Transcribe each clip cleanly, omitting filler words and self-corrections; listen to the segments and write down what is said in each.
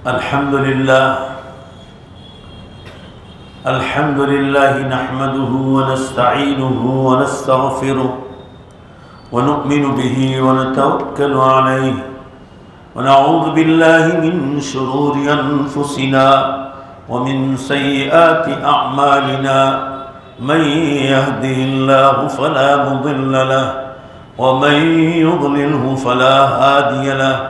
अल्हम्दुलिल्लाह नहमदुहु व नस्तईनुहु व नस्तगफिरुह व नु'मिनु बिही व नतवक्कलु अलैहि व नऊज़ु बिल्लाहि मिन शुरूरि अनफुसिना व मिन सय्यिआति अअमालिना मन यहदिहिल्लाहु फला मुदिल्ल लहु व मन युद्लिल्हु फला हादिय लहु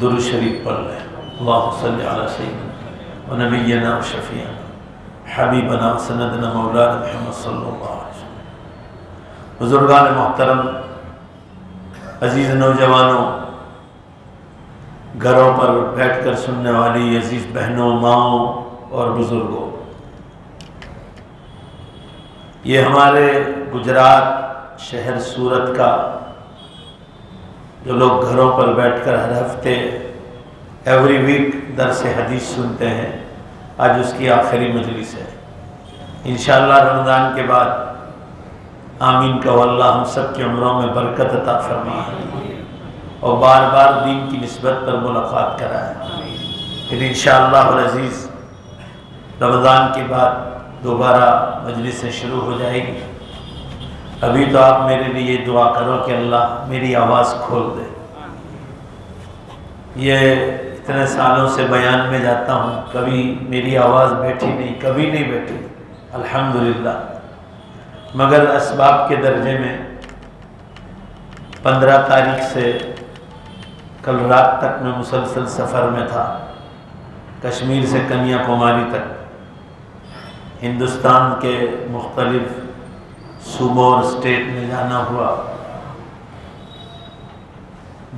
दुरूद शरीफ पढ़ लें। अल्लाहु सल्लि अला सय्यिदना व नबिय्यना व शफीअना हबीबना सनदना मौलाना मुहम्मद सल्लल्लाहु अलैहि वसल्लम। बुजुर्गान मोहतरम, अजीज़ नौजवानों, घरों पर बैठकर सुनने वाली अजीज़ बहनों, माओं और बुज़ुर्गों, ये हमारे गुजरात शहर सूरत का जो लोग घरों पर बैठकर हर हफ्ते एवरी वीक दर्स हदीस सुनते हैं, आज उसकी आखिरी मजलिस है। इंशाअल्लाह रमज़ान के बाद आमीन का अल्लाह हम सब की उम्रों में बरकत अता फरमाए और बार बार दीन की निस्बत पर मुलाकात कराए। फिर इंशाअल्लाह अज़ीज़ रमज़ान के बाद दोबारा मजलिसें शुरू हो जाएगी। अभी तो आप मेरे लिए दुआ करो कि अल्लाह मेरी आवाज़ खोल दे। ये इतने सालों से बयान में जाता हूँ, कभी मेरी आवाज़ बैठी नहीं, कभी नहीं बैठी, अल्हम्दुलिल्लाह। मगर असबाब के दर्जे में 15 तारीख से कल रात तक मैं मुसलसल सफ़र में था। कश्मीर से कन्याकुमारी तक हिंदुस्तान के मुख्तलिफ सूबों और स्टेट में जाना हुआ।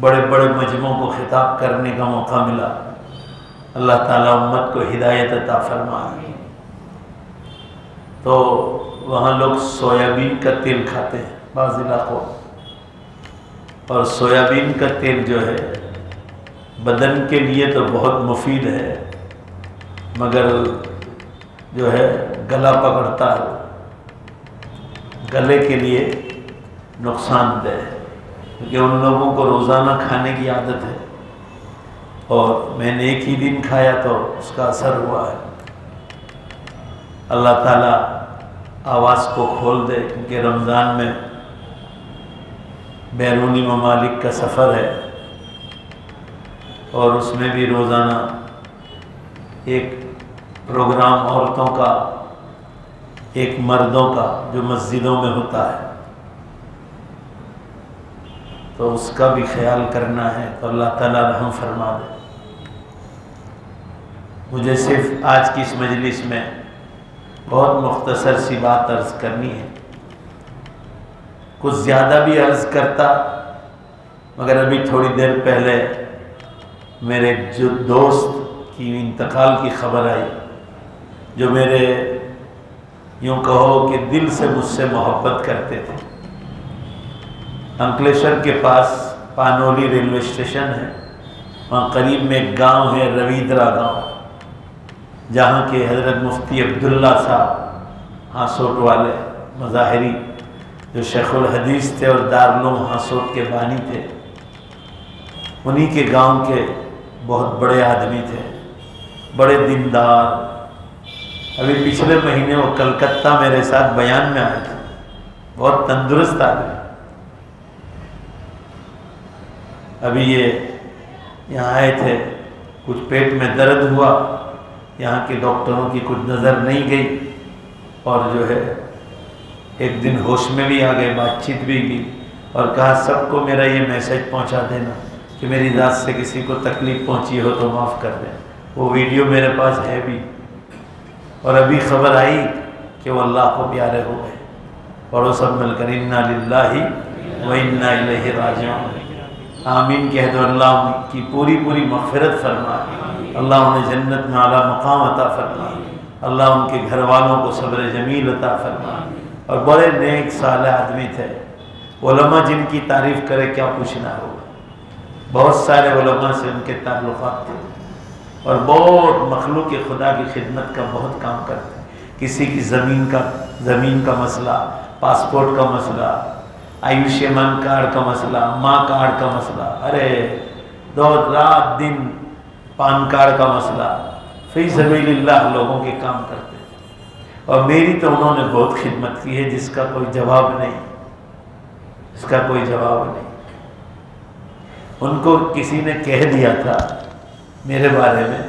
बड़े बड़े मजमों को खिताब करने का मौका मिला। अल्लाह ताला उम्मत को हिदायत अता फरमाए। तो वहाँ लोग सोयाबीन का तेल खाते हैं बाज़ इलाक़ों, और सोयाबीन का तेल जो है बदन के लिए तो बहुत मुफीद है, मगर जो है गला पकड़ता है, गले के लिए नुकसानदेह है, क्योंकि उन लोगों को रोज़ाना खाने की आदत है और मैंने एक ही दिन खाया तो उसका असर हुआ है। अल्लाह ताला आवाज़ को खोल दे, क्योंकि रमज़ान में बैरूनी ममालिक का सफ़र है और उसमें भी रोज़ाना एक प्रोग्राम औरतों का, एक मर्दों का जो मस्जिदों में होता है, तो उसका भी ख्याल करना है। तो अल्लाह ताला रहम फरमा दे। मुझे सिर्फ आज की इस मजलिस में बहुत मुख्तसर सी बात अर्ज़ करनी है। कुछ ज़्यादा भी अर्ज़ करता, मगर अभी थोड़ी देर पहले मेरे जो दोस्त की इंतकाल की खबर आई जो मेरे यूँ कहो कि दिल से मुझसे मोहब्बत करते थे। अंकलेश्वर के पास पानोली रेलवे स्टेशन है, वहाँ करीब में एक गांव है रवींद्रा गांव, जहाँ के हज़रत मुफ्ती अब्दुल्ला साहब हासोट वाले मज़ाहिरी, जो शेखुल हदीस थे और दारुल हासोट के बानी थे, उन्हीं के गांव के बहुत बड़े आदमी थे, बड़े दीनदार। अभी पिछले महीने वो कलकत्ता मेरे साथ बयान में आए थे, बहुत तंदुरुस्त आदमी। अभी ये यहाँ आए थे, कुछ पेट में दर्द हुआ, यहाँ के डॉक्टरों की कुछ नज़र नहीं गई और जो है एक दिन होश में भी आ गए, बातचीत भी की और कहा सबको मेरा ये मैसेज पहुँचा देना कि मेरी ज़ात से किसी को तकलीफ़ पहुँची हो तो माफ़ कर दें। वो वीडियो मेरे पास है भी। और अभी खबर आई कि वो अल्लाह को प्यारे हो गए और वो सब मिलकर इन्ना लिल्लाहि व इन्ना इलैहि राजिऊन आमीन कह दो। अल्लाह की पूरी पूरी मग़फ़िरत फरमाए, अल्लाह उन्हें जन्नत में आला मकाम अता फरमाए, अल्लाह उनके घर वालों को सब्र जमील अता फरमाए। और बड़े नेक साले आदमी थे, उलमा जिनकी तारीफ़ करे क्या पूछना होगा। बहुत सारे उलमा से उनके ताल्लुक़ात थे और बहुत मखलूक खुदा की खिदमत का बहुत काम करते। किसी की ज़मीन का मसला, पासपोर्ट का मसला, आयुष्मान कार्ड का मसला, माँ कार्ड का मसला, अरे दो रात दिन पान कार्ड का मसला, फी सबीलिल्लाह लोगों के काम करते। और मेरी तो उन्होंने बहुत खिदमत की है जिसका कोई जवाब नहीं, इसका कोई जवाब नहीं। उनको किसी ने कह दिया था मेरे बारे में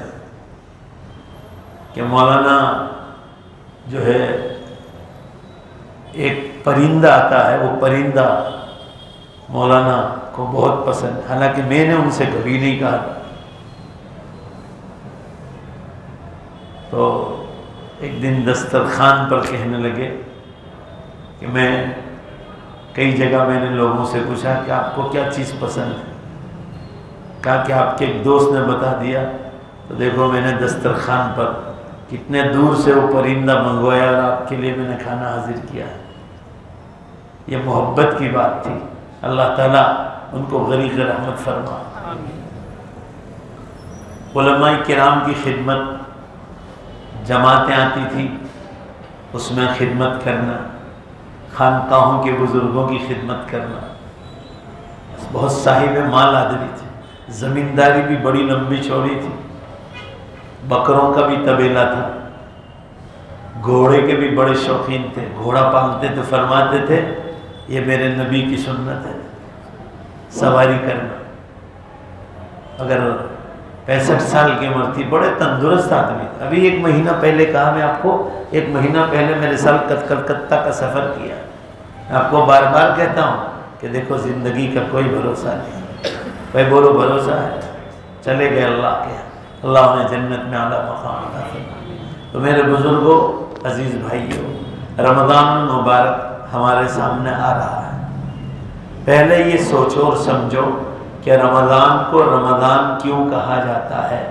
कि मौलाना जो है एक परिंदा आता है, वो परिंदा मौलाना को बहुत पसंद, हालांकि मैंने उनसे कभी नहीं कहा था। तो एक दिन दस्तरखान पर कहने लगे कि मैं कई जगह मैंने लोगों से पूछा कि आपको क्या चीज़ पसंद है, कहा कि आपके एक दोस्त ने बता दिया। तो देखो मैंने दस्तरखान पर कितने दूर से वो परिंदा मंगवाया और आपके लिए मैंने खाना हाजिर किया है। ये मोहब्बत की बात थी। अल्लाह ताला उनको गरीक़ रहमत फरमा। उलमाए किराम की खिदमत, जमातें आती थी उसमें खिदमत करना, खानकाहों के बुज़ुर्गों की खिदमत करना। बहुत साहिब माल आदमी थे, ज़मींदारी भी बड़ी लंबी चौड़ी थी, बकरों का भी तबेला था, घोड़े के भी बड़े शौकीन थे, घोड़ा पालते तो फरमाते थे ये मेरे नबी की सुन्नत है सवारी करना। अगर 65 साल की उम्र थी, बड़े तंदुरुस्त आदमी। अभी एक महीना पहले कहा मैं आपको, एक महीना पहले मेरे साथ कलकत्ता का सफ़र किया। मैं आपको बार बार कहता हूँ कि देखो ज़िंदगी का कोई भरोसा नहीं। भाई बोलो भरोसा है, चले गए अल्लाह के, अल्लाह उन्हें जन्नत में आला मकाम अता फरमाए। तो मेरे बुज़ुर्गों, अजीज़ भाइयों, रमज़ान मुबारक हमारे सामने आ रहा है। पहले ये सोचो और समझो कि रमज़ान को रमज़ान क्यों कहा जाता है,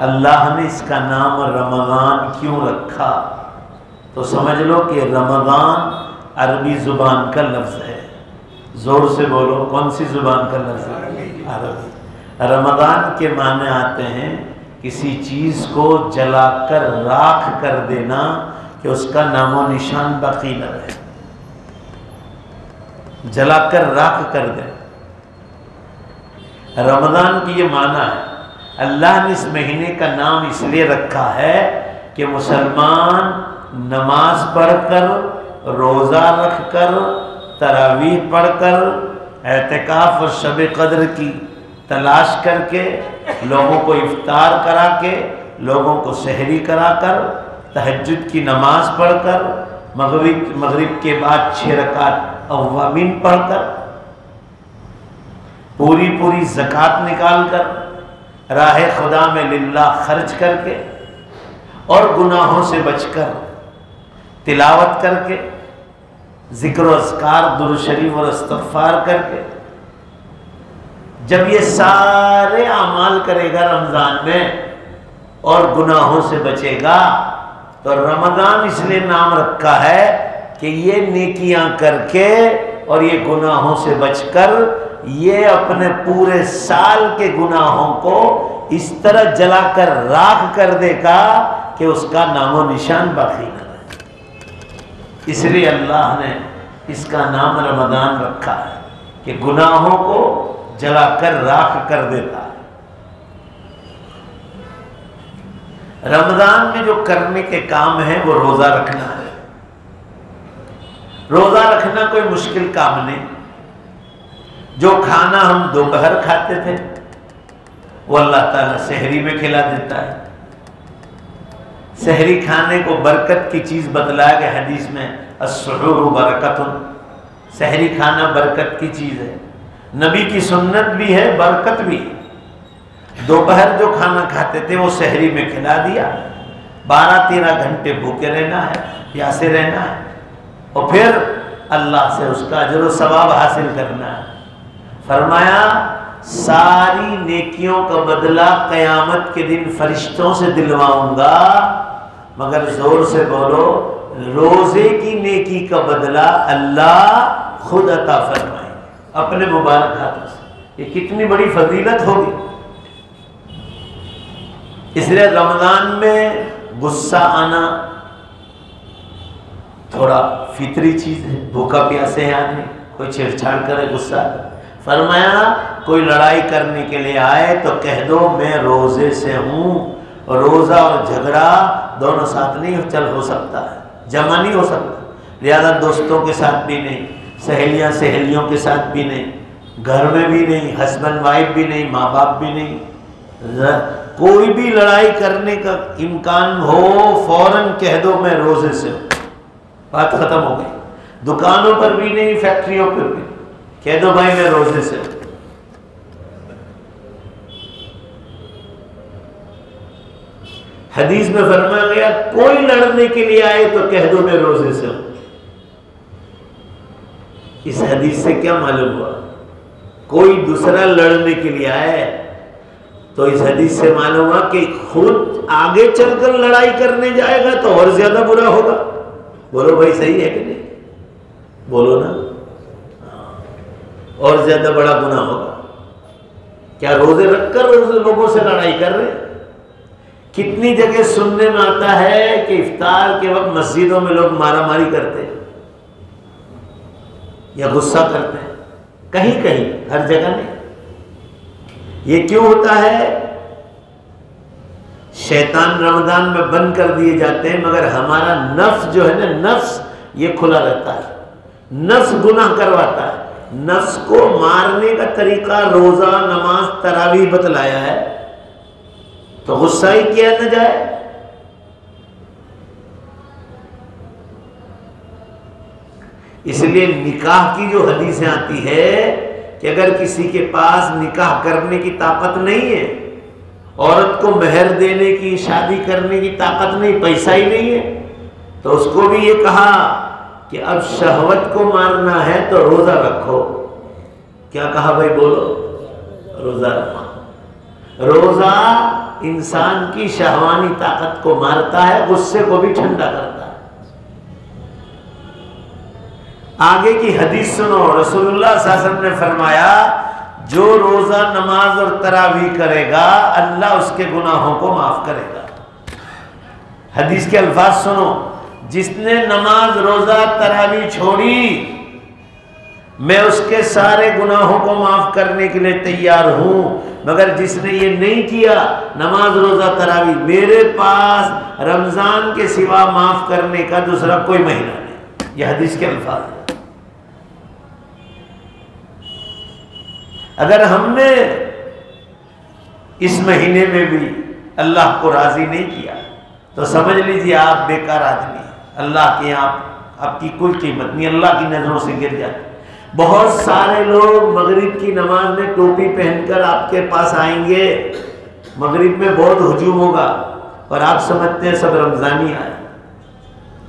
अल्लाह ने इसका नाम रमज़ान क्यों रखा। तो समझ लो कि रमज़ान अरबी ज़ुबान का लफ्ज़ है। ज़ोर से बोलो, कौन सी ज़ुबान का लफ्ज़ है? अरबी। रमज़ान के माने आते हैं किसी चीज़ को जलाकर राख कर देना कि उसका नामो निशान बाकी न रहे, जलाकर राख कर दे। रमज़ान की ये माना है। अल्लाह ने इस महीने का नाम इसलिए रखा है कि मुसलमान नमाज पढ़कर, रोज़ा रखकर, तरावीह पढ़कर, एतिकाफ और शब कद्र की तलाश करके, लोगों को इफ्तार करा के, लोगों को सहरी कराकर, तहज्जुद की नमाज पढ़कर, मगरिब के बाद 6 रकात अव्वामीन पढ़कर, पूरी पूरी ज़कात निकाल कर, राह खुदा में लिल्लाह खर्च करके और गुनाहों से बचकर, तिलावत करके, ज़िक्र व अज़कार, दुरूद शरीफ और इस्तिग़फ़ार करके, जब ये सारे अमाल करेगा रमज़ान में और गुनाहों से बचेगा तो रमज़ान इसलिए नाम रखा है कि ये नेकियां करके और ये गुनाहों से बचकर ये अपने पूरे साल के गुनाहों को इस तरह जलाकर राख कर देगा कि उसका नामो निशान बाकी न रहे। इसलिए अल्लाह ने इसका नाम रमज़ान रखा है कि गुनाहों को जलाकर राख कर देता है। रमज़ान में जो करने के काम है वो रोज़ा रखना है। रोज़ा रखना कोई मुश्किल काम नहीं। जो खाना हम दोपहर खाते थे वो अल्लाह ताला सहरी में खिला देता है। सहरी खाने को बरकत की चीज़ बतलाया गया हदीस में, अस्सुहूरु बरकतुन। सहरी खाना बरकत की चीज़ है, नबी की सुन्नत भी है, बरकत भी है। दोपहर जो खाना खाते थे वो सहरी में खिला दिया। 12-13 घंटे भूखे रहना है, प्यासे रहना है और फिर अल्लाह से उसका अजर व सवाब हासिल करना है। फरमाया सारी नेकियों का बदला क़यामत के दिन फरिश्तों से दिलवाऊंगा, मगर जोर से बोलो, रोजे की नेकी का बदला अल्लाह खुद अता फरमाए अपने मुबारक हाथों से। ये कितनी बड़ी फजीलत होगी। इसलिए रमजान में गुस्सा आना थोड़ा फितरी चीज है। भूखा प्यासे है आदमी, कोई छेड़छाड़ करे गुस्सा। फरमाया कोई लड़ाई करने के लिए आए तो कह दो मैं रोजे से हूँ। रोजा और झगड़ा दोनों साथ नहीं चल हो सकता है, जमा नहीं हो सकता। लिहाजा दोस्तों के साथ भी नहीं, सहेलियों के साथ भी नहीं, घर में भी नहीं, हस्बैंड वाइफ भी नहीं, माँ बाप भी नहीं। कोई भी लड़ाई करने का इम्कान हो फौरन कह दो मैं रोजे से हूँ, बात खत्म हो गई। दुकानों पर भी नहीं, फैक्ट्रियों पर भी कह दो भाई मैं रोजे से हूँ। हदीस में फरमाया गया कोई लड़ने के लिए आए तो कह दो मैं रोजे से हूं। इस हदीस से क्या मालूम हुआ? कोई दूसरा लड़ने के लिए आए तो इस हदीस से मालूम हुआ कि खुद आगे चलकर लड़ाई करने जाएगा तो और ज्यादा बुरा होगा। बोलो भाई सही है कि नहीं? बोलो ना, और ज्यादा बड़ा गुनाह होगा। क्या रोजे रखकर लोगों से लड़ाई कर रहे हैं? कितनी जगह सुनने में आता है कि इफ्तार के वक्त मस्जिदों में लोग मारामारी करते हैं या गुस्सा करते हैं, कहीं कहीं, हर जगह नहीं। ये क्यों होता है? शैतान रमजान में बंद कर दिए जाते हैं, मगर हमारा नफ्स जो है ना, नफ्स ये खुला रहता है। नफ्स गुनाह करवाता है। नफ्स को मारने का तरीका रोजा, नमाज, तरावीह बतलाया है, तो गुस्सा ही किया न जाए। इसलिए निकाह की जो हदीसें आती है कि अगर किसी के पास निकाह करने की ताकत नहीं है, औरत को मेहर देने की, शादी करने की ताकत नहीं, पैसा ही नहीं है, तो उसको भी ये कहा कि अब शहवत को मारना है तो रोजा रखो। क्या कहा भाई? बोलो, रोजा रखो। रोजा इंसान की शहवानी ताकत को मारता है, गुस्से को भी ठंडा करता है। आगे की हदीस सुनो, रसूलुल्लाह सल्लल्लाहु अलैहि वसल्लम ने फरमाया जो रोजा, नमाज और तरावीह करेगा अल्लाह उसके गुनाहों को माफ करेगा। हदीस के अल्फाज सुनो, जिसने नमाज, रोजा, तरावीह छोड़ी मैं उसके सारे गुनाहों को माफ करने के लिए तैयार हूं, मगर जिसने ये नहीं किया, नमाज, रोजा, तरावीह, मेरे पास रमजान के सिवा माफ करने का दूसरा कोई महीना नहीं। यह हदीस के अल्फाज है। अगर हमने इस महीने में भी अल्लाह को राजी नहीं किया तो समझ लीजिए आप बेकार आदमी हैं। अल्लाह के यहाँ आपकी कोई कीमत नहीं, अल्लाह की नजरों से गिर जाते। बहुत सारे लोग मगरिब की नमाज में टोपी पहनकर आपके पास आएंगे, मगरिब में बहुत हुजूम होगा और आप समझते हैं सब रमजानी आए।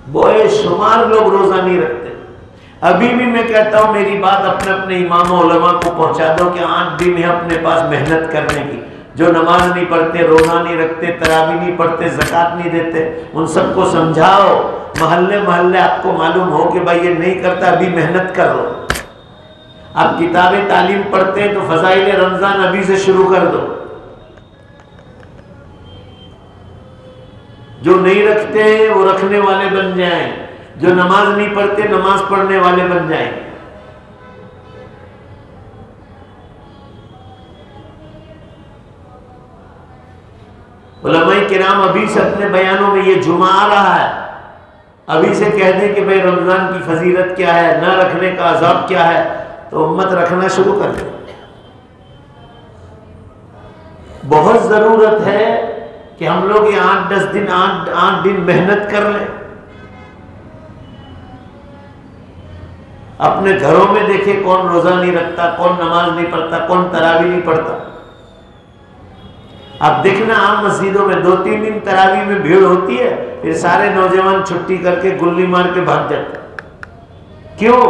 बोए शुमार लोग रोजा नहीं रखते। अभी भी मैं कहता हूँ मेरी बात अपने अपने इमाम उलमा को पहुंचा दो कि 8 दिन है अपने पास मेहनत करने की, जो नमाज नहीं पढ़ते, रोजा नहीं रखते, तरावी नहीं पढ़ते, ज़कात नहीं देते, उन सबको समझाओ। मोहल्ले मोहल्ले आपको मालूम हो कि भाई ये नहीं करता, अभी मेहनत करो। आप किताबें तालीम पढ़ते हैं तो फज़ाइल रमज़ान अभी से शुरू कर दो। जो नहीं रखते हैं वो रखने वाले बन जाएं, जो नमाज नहीं पढ़ते नमाज पढ़ने वाले बन जाएं। उलमाए किराम अभी से अपने बयानों में ये जुमा आ रहा है, अभी से कह दें कि भाई रमजान की फजीलत क्या है, न रखने का अजाब क्या है, तो उम्मत रखना शुरू कर दे। बहुत जरूरत है कि हम लोग ये 8-10 दिन 8 दिन मेहनत कर लें। अपने घरों में देखें कौन रोजा नहीं रखता, कौन नमाज नहीं पढ़ता, कौन तरावी नहीं पढ़ता। आप देखना आम मस्जिदों में 2-3 दिन तरावी में भीड़ होती है, फिर सारे नौजवान छुट्टी करके गुल्ली मार के भाग जाते। क्यों?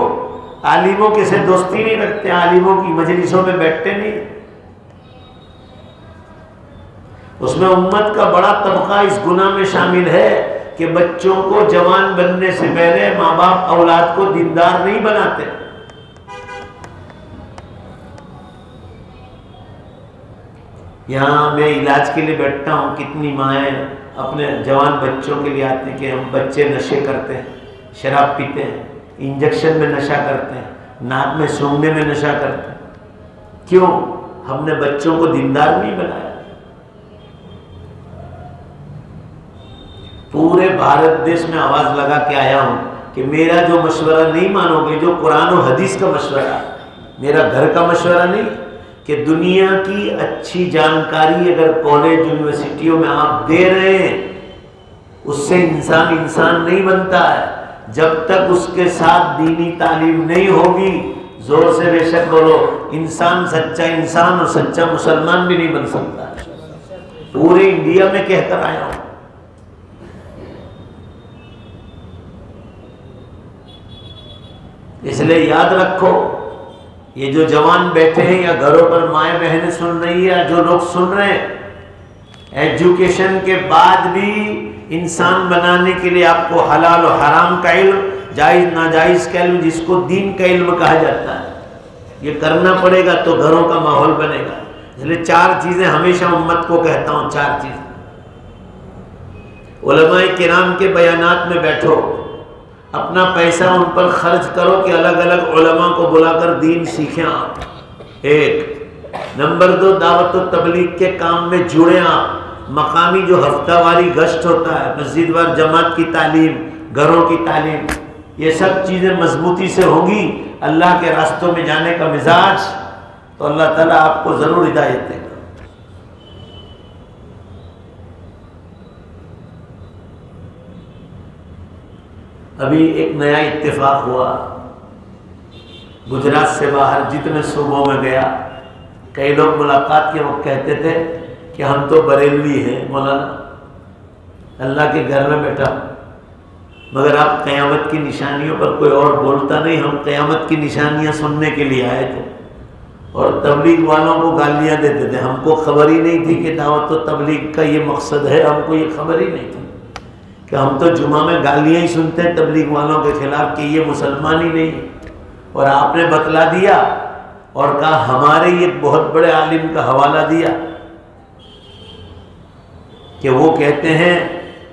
आलिमों के से दोस्ती नहीं रखते, आलिमों की मजलिसों में बैठते नहीं। उसमें उम्मत का बड़ा तबका इस गुनाह में शामिल है कि बच्चों को जवान बनने से पहले माँ बाप औलाद को दीनदार नहीं बनाते। यहाँ मैं इलाज के लिए बैठता हूँ, कितनी माएँ अपने जवान बच्चों के लिए आते हैं कि हम बच्चे नशे करते हैं, शराब पीते हैं, इंजेक्शन में नशा करते हैं, नाक में सूंघने में नशा करते हैं। क्यों? हमने बच्चों को दीनदार नहीं बनाया। पूरे भारत देश में आवाज लगा के आया हूं कि मेरा जो मशवरा नहीं मानोगे, जो कुरान और हदीस का मशवरा, मेरा घर का मशवरा नहीं, कि दुनिया की अच्छी जानकारी अगर कॉलेज यूनिवर्सिटियों में आप दे रहे हैं, उससे इंसान इंसान नहीं बनता है। जब तक उसके साथ दीनी तालीम नहीं होगी, जोर से बेशक बोलो, इंसान सच्चा इंसान और सच्चा मुसलमान भी नहीं बन सकता। पूरे इंडिया में कहकर आया हूं। इसलिए याद रखो, ये जो जवान बैठे हैं या घरों पर माएँ बहनें सुन रही है, या जो लोग सुन रहे हैं, एजुकेशन के बाद भी इंसान बनाने के लिए आपको हलाल और हराम का इल्म, जायज़ नाजायज़ का इल्म, जिसको दीन का इल्म कहा जाता है, ये करना पड़ेगा तो घरों का माहौल बनेगा। इसलिए 4 चीज़ें हमेशा उम्मत को कहता हूँ, 4 चीज़ें। उलमाए किराम के बयानात में बैठो, अपना पैसा उन पर खर्च करो कि अलग अलग उलमा को बुलाकर दीन सीखें आप। 1 नंबर 2, दावत और तबलीग के काम में जुड़े आप। मकामी जो हफ्तावारी गश्त होता है, मस्जिदवार जमात की तालीम, घरों की तालीम, ये सब चीज़ें मजबूती से होंगी, अल्लाह के रास्तों में जाने का मिजाज, तो अल्लाह ताला आपको ज़रूर हिदायत देगा। अभी एक नया इत्तेफाक हुआ, गुजरात से बाहर जितने सूबों में गया, कई लोग मुलाकात के वक्त कहते थे कि हम तो बरेलवी हैं मौलाना, अल्लाह के घर में बैठा, मगर आप क़यामत की निशानियों पर कोई और बोलता नहीं, हम क़यामत की निशानियां सुनने के लिए आए थे। और तबलीग वालों को गालियां देते थे, हमको खबर ही नहीं थी कि दावत और तबलीग का ये मकसद है, हमको ये खबर ही नहीं थी कि हम तो जुमा में गालियां ही सुनते हैं तबलीग वालों के खिलाफ कि ये मुसलमान ही नहीं। और आपने बतला दिया और कहा, हमारे एक बहुत बड़े आलिम का हवाला दिया कि वो कहते हैं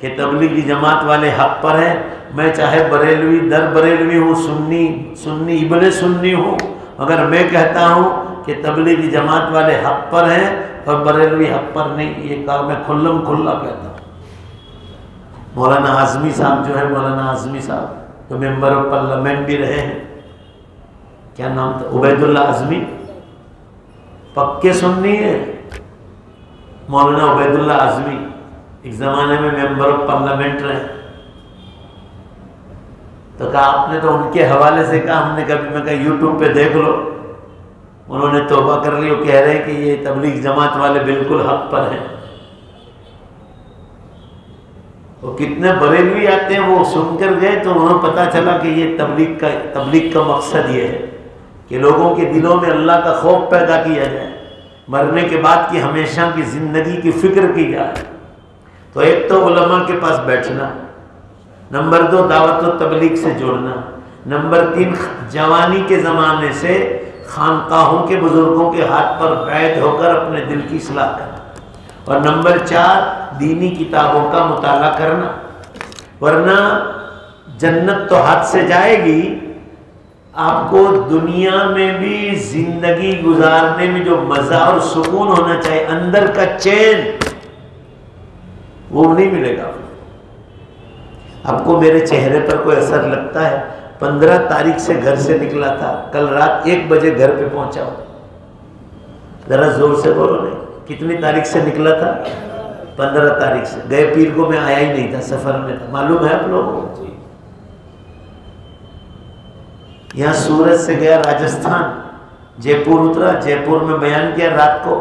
कि तबलीगी जमात वाले हक पर हैं। मैं चाहे बरेलवी दर बरेलवी हूँ, सुन्नी इब्ने सुन्नी हूँ, मगर मैं कहता हूँ कि तबलीगी जमात वाले हक पर हैं और बरेलवी हक पर नहीं। ये कहा मैं खुल्लम खुल्ला कहता हूँ। मौलाना आज़मी साहब जो है, मौलाना आज़मी साहब तो मेंबर ऑफ पार्लियामेंट भी रहे हैं, क्या नाम था, उबैदुल्ला आज़मी, पक्के सुन्नी है मौलाना उबैदुल्ला आज़मी, एक ज़माने में मेंबर ऑफ पार्लियामेंट रहे। तो कहा आपने तो उनके हवाले से कहा, हमने कभी, मैं कहा यूट्यूब पे देख लो, उन्होंने तौबा कर ली, वो कह रहे हैं कि ये तबलीग जमात वाले बिल्कुल हक पर हैं। वो कितने बरेलवी आते हैं, वो सुनकर गए तो उन्हें पता चला कि ये तबलीग का मकसद ये है कि लोगों के दिलों में अल्लाह का खौफ पैदा किया जाए, मरने के बाद की हमेशा की ज़िंदगी की फिक्र की जाए। तो एक तो उलमा के पास बैठना, नंबर 2 दावत व तबलीग से जुड़ना, नंबर 3 जवानी के ज़माने से खानकाहों के बुज़ुर्गों के हाथ पर बैठ होकर अपने दिल की इस्लाह करना, और नंबर 4 दीनी किताबों का मुताला करना। वरना जन्नत तो हाथ से जाएगी, आपको दुनिया में भी जिंदगी गुजारने में जो मजा और सुकून होना चाहिए, अंदर का चैन, वो नहीं मिलेगा। आपको मेरे चेहरे पर कोई असर लगता है? 15 तारीख से घर से निकला था, कल रात 1 बजे घर पे पहुंचा हूं। जरा जोर से बोलो नहीं, कितनी तारीख से निकला था? 15 तारीख से। गए पीर को मैं आया ही नहीं था, सफर में था। मालूम है आप लोगों को? यहाँ सूरत से गया राजस्थान, जयपुर उतरा, जयपुर में बयान किया, रात को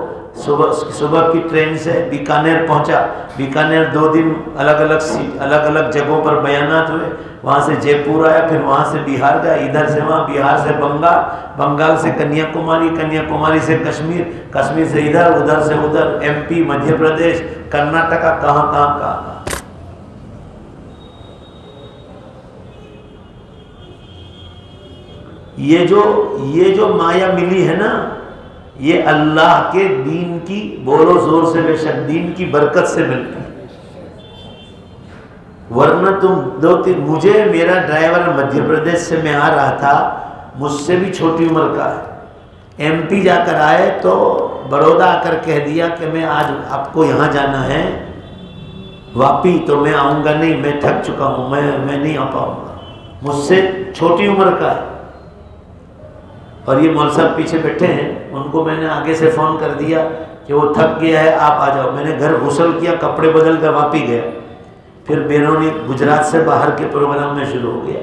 सुबह की ट्रेन से बीकानेर पहुंचा। बीकानेर 2 दिन अलग अलग जगहों पर बयानात हुए। वहाँ से जयपुर आया, फिर वहाँ से बिहार गया, इधर से वहाँ, बिहार से बंगाल, बंगाल से कन्याकुमारी, कन्याकुमारी से कश्मीर, कश्मीर से इधर, उधर से उधर, MP, मध्य प्रदेश, कर्नाटका, कहाँ। ये जो माया मिली है ना, ये अल्लाह के दीन की, बोलो जोर से बेशक, दीन की बरकत से मिलती है। वरना तुम 2-3, मुझे मेरा ड्राइवर मध्य प्रदेश से मैं आ रहा था, मुझसे भी छोटी उम्र का है, MP जाकर आए तो बड़ौदा आकर कह दिया कि मैं आज आपको यहाँ जाना है वापी, तो मैं आऊँगा नहीं, मैं थक चुका हूँ, मैं नहीं आ पाऊँगा। मुझसे छोटी उम्र का है। और ये मौलवी साहब पीछे बैठे हैं, उनको मैंने आगे से फ़ोन कर दिया कि वो थक गया है, आप आ जाओ। मैंने घर गुसल किया, कपड़े बदल कर वापी गया। फिर बेरोनी गुजरात से बाहर के प्रोग्राम में शुरू हो गया।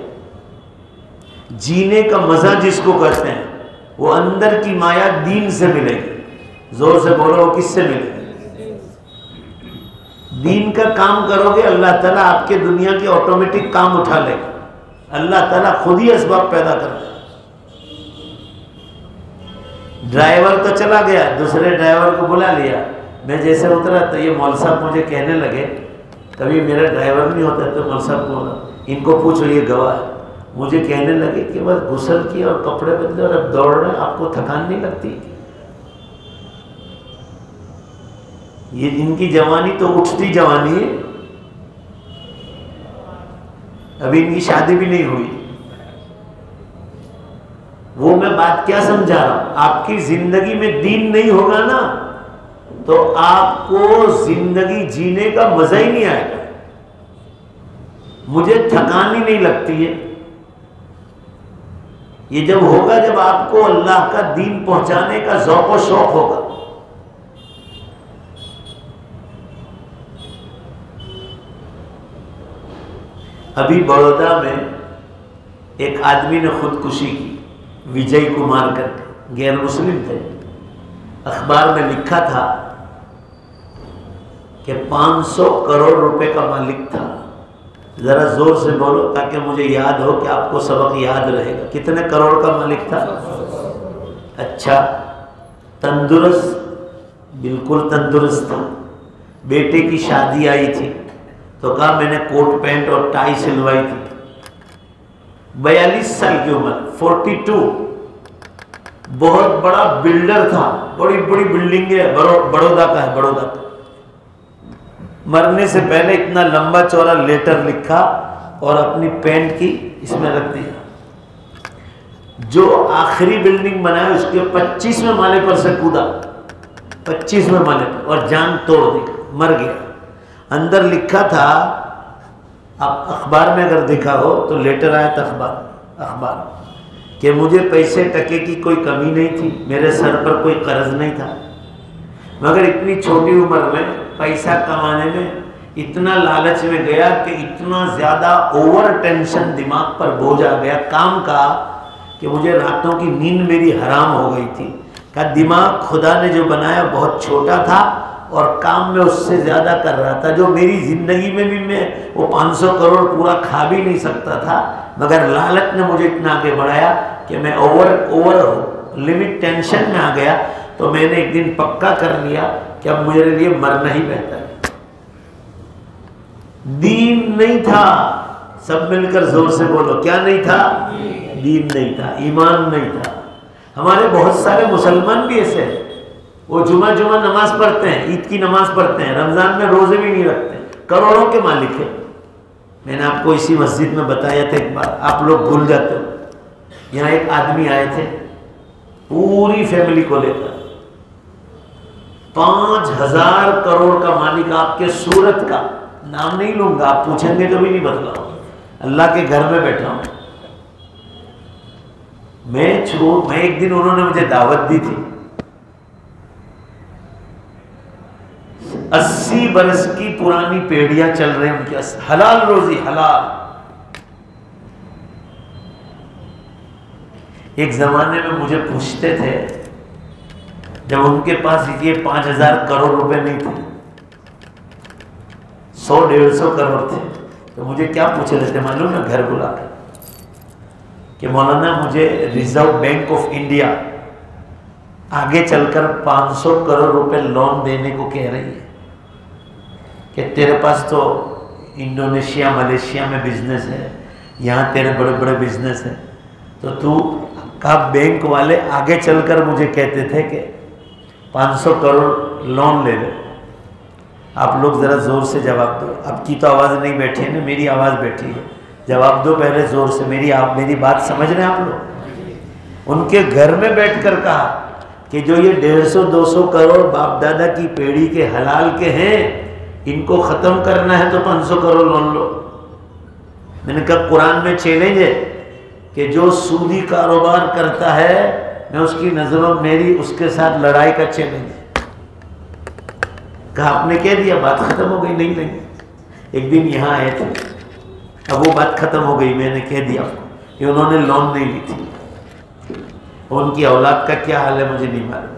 जीने का मज़ा जिसको कहते हैं, वो अंदर की माया दीन से मिलेगी। जोर से बोलो, किससे मिलेगी? दीन का काम करोगे, अल्लाह ताला आपके दुनिया के ऑटोमेटिक काम उठा लेगा। अल्लाह ताला खुद ही असबाब पैदा कर देगा। ड्राइवर तो चला गया, दूसरे ड्राइवर को बुला लिया। मैं जैसे उतरा तो ये मौलवी साहब मुझे कहने लगे, कभी मेरा ड्राइवर नहीं होता तो मौलवी साहब को बोला, इनको पूछो, ये गवाह है। मुझे कहने लगे कि बस गुस्ल किए और कपड़े बदले और अब दौड़ रहे, आपको थकान नहीं लगती? ये इनकी जवानी तो उठती जवानी है, अभी इनकी शादी भी नहीं हुई। वो मैं बात क्या समझा रहा हूं, आपकी जिंदगी में दीन नहीं होगा ना, तो आपको जिंदगी जीने का मजा ही नहीं आएगा। मुझे थकान ही नहीं लगती है। ये जब होगा जब आपको अल्लाह का दीन पहुंचाने का ज़ौक़ और शौक़ होगा। अभी बड़ौदा में एक आदमी ने खुदकुशी की, विजय कुमार करके, गैर मुस्लिम थे। अखबार में लिखा था कि 500 करोड़ रुपए का मालिक था। जरा जोर से बोलो ताकि मुझे याद हो कि आपको सबक याद रहेगा। कितने करोड़ का मालिक था? अच्छा, तंदुरुस्त, बिल्कुल तंदुरुस्त था। बेटे की शादी आई थी तो कहा मैंने कोट पैंट और टाई सिलवाई थी। 42 साल की उम्र, 42। बहुत बड़ा बिल्डर था, बड़ी बड़ी बिल्डिंगें, बड़ौदा का है, बड़ौदा का। मरने से पहले इतना लंबा चौड़ा लेटर लिखा और अपनी पैंट की इसमें रख दिया। जो आखिरी बिल्डिंग बनाया उसके 25वें माले पर से कूदा, 25वें माले पर, और जान तोड़ दी, मर गया। अंदर लिखा था, आप अखबार में अगर देखा हो तो लेटर आया था अखबार कि मुझे पैसे टके की कोई कमी नहीं थी, मेरे सर पर कोई कर्ज नहीं था, मगर इतनी छोटी उम्र में पैसा कमाने में इतना लालच में गया कि इतना ज़्यादा ओवर टेंशन दिमाग पर बोझ आ गया काम का कि मुझे रातों की नींद मेरी हराम हो गई थी। का दिमाग खुदा ने जो बनाया बहुत छोटा था और काम में उससे ज़्यादा कर रहा था। जो मेरी ज़िंदगी में भी मैं वो 500 करोड़ पूरा खा भी नहीं सकता था, मगर लालच ने मुझे इतना आगे बढ़ाया कि मैं ओवर लिमिट टेंशन में आ गया। तो मैंने एक दिन पक्का कर लिया कि अब मेरे लिए मरना ही बेहतर है। दीन नहीं था, सब मिलकर जोर से बोलो, क्या नहीं था? दीन नहीं था, ईमान नहीं था। हमारे बहुत सारे मुसलमान भी ऐसे हैं, वो जुमा नमाज पढ़ते हैं, ईद की नमाज पढ़ते हैं, रमजान में रोजे भी नहीं रखते, करोड़ों के मालिक है। मैंने आपको इसी मस्जिद में बताया था एक बार, आप लोग भूल जाते हो। यहाँ एक आदमी आए थे पूरी फैमिली को लेकर, 5,000 करोड़ का मालिक, आपके सूरत का नाम नहीं लूंगा, आप पूछेंगे तो भी नहीं बतलाऊंगा, अल्लाह के घर में बैठा हूं मैं एक दिन उन्होंने मुझे दावत दी थी, 80 बरस की पुरानी पेड़ियां चल रही हैं उनकी, हलाल रोजी हलाल। एक जमाने में मुझे पूछते थे, जब उनके पास ये 5,000 करोड़ रुपए नहीं थे, 100-150 करोड़ थे, तो मुझे क्या पूछ रहे थे मालूम है? घर बुलाकर कि मौलाना मुझे रिजर्व बैंक ऑफ इंडिया आगे चलकर 500 करोड़ रुपए लोन देने को कह रही है कि तेरे पास तो इंडोनेशिया मलेशिया में बिजनेस है, यहाँ तेरे बड़े बड़े बिजनेस है, तो तू का बैंक वाले आगे चलकर मुझे कहते थे कि 500 करोड़ लोन ले ले। आप लोग ज़रा ज़ोर से जवाब दो, आपकी तो आवाज़ नहीं बैठी है ना, मेरी आवाज़ बैठी है, जवाब दो पहले ज़ोर से। मेरी बात समझ रहे हैं आप लोग? उनके घर में बैठकर कहा कि जो ये 150-200 करोड़ बाप दादा की पेड़ी के हलाल के हैं, इनको ख़त्म करना है तो 500 करोड़ लोन लो। मैंने कहा कुरान में चैलेंज है कि जो सूदी कारोबार करता है, मैं उसकी नज़रों मेरी उसके साथ लड़ाई का चैलेंज है। कहा आपने कह दिया, बात खत्म हो गई, नहीं लेंगे। एक दिन यहाँ आए थे, अब वो बात खत्म हो गई, मैंने कह दिया कि उन्होंने लोन नहीं ली थी, उनकी औलाद का क्या हाल है मुझे नहीं मालूम।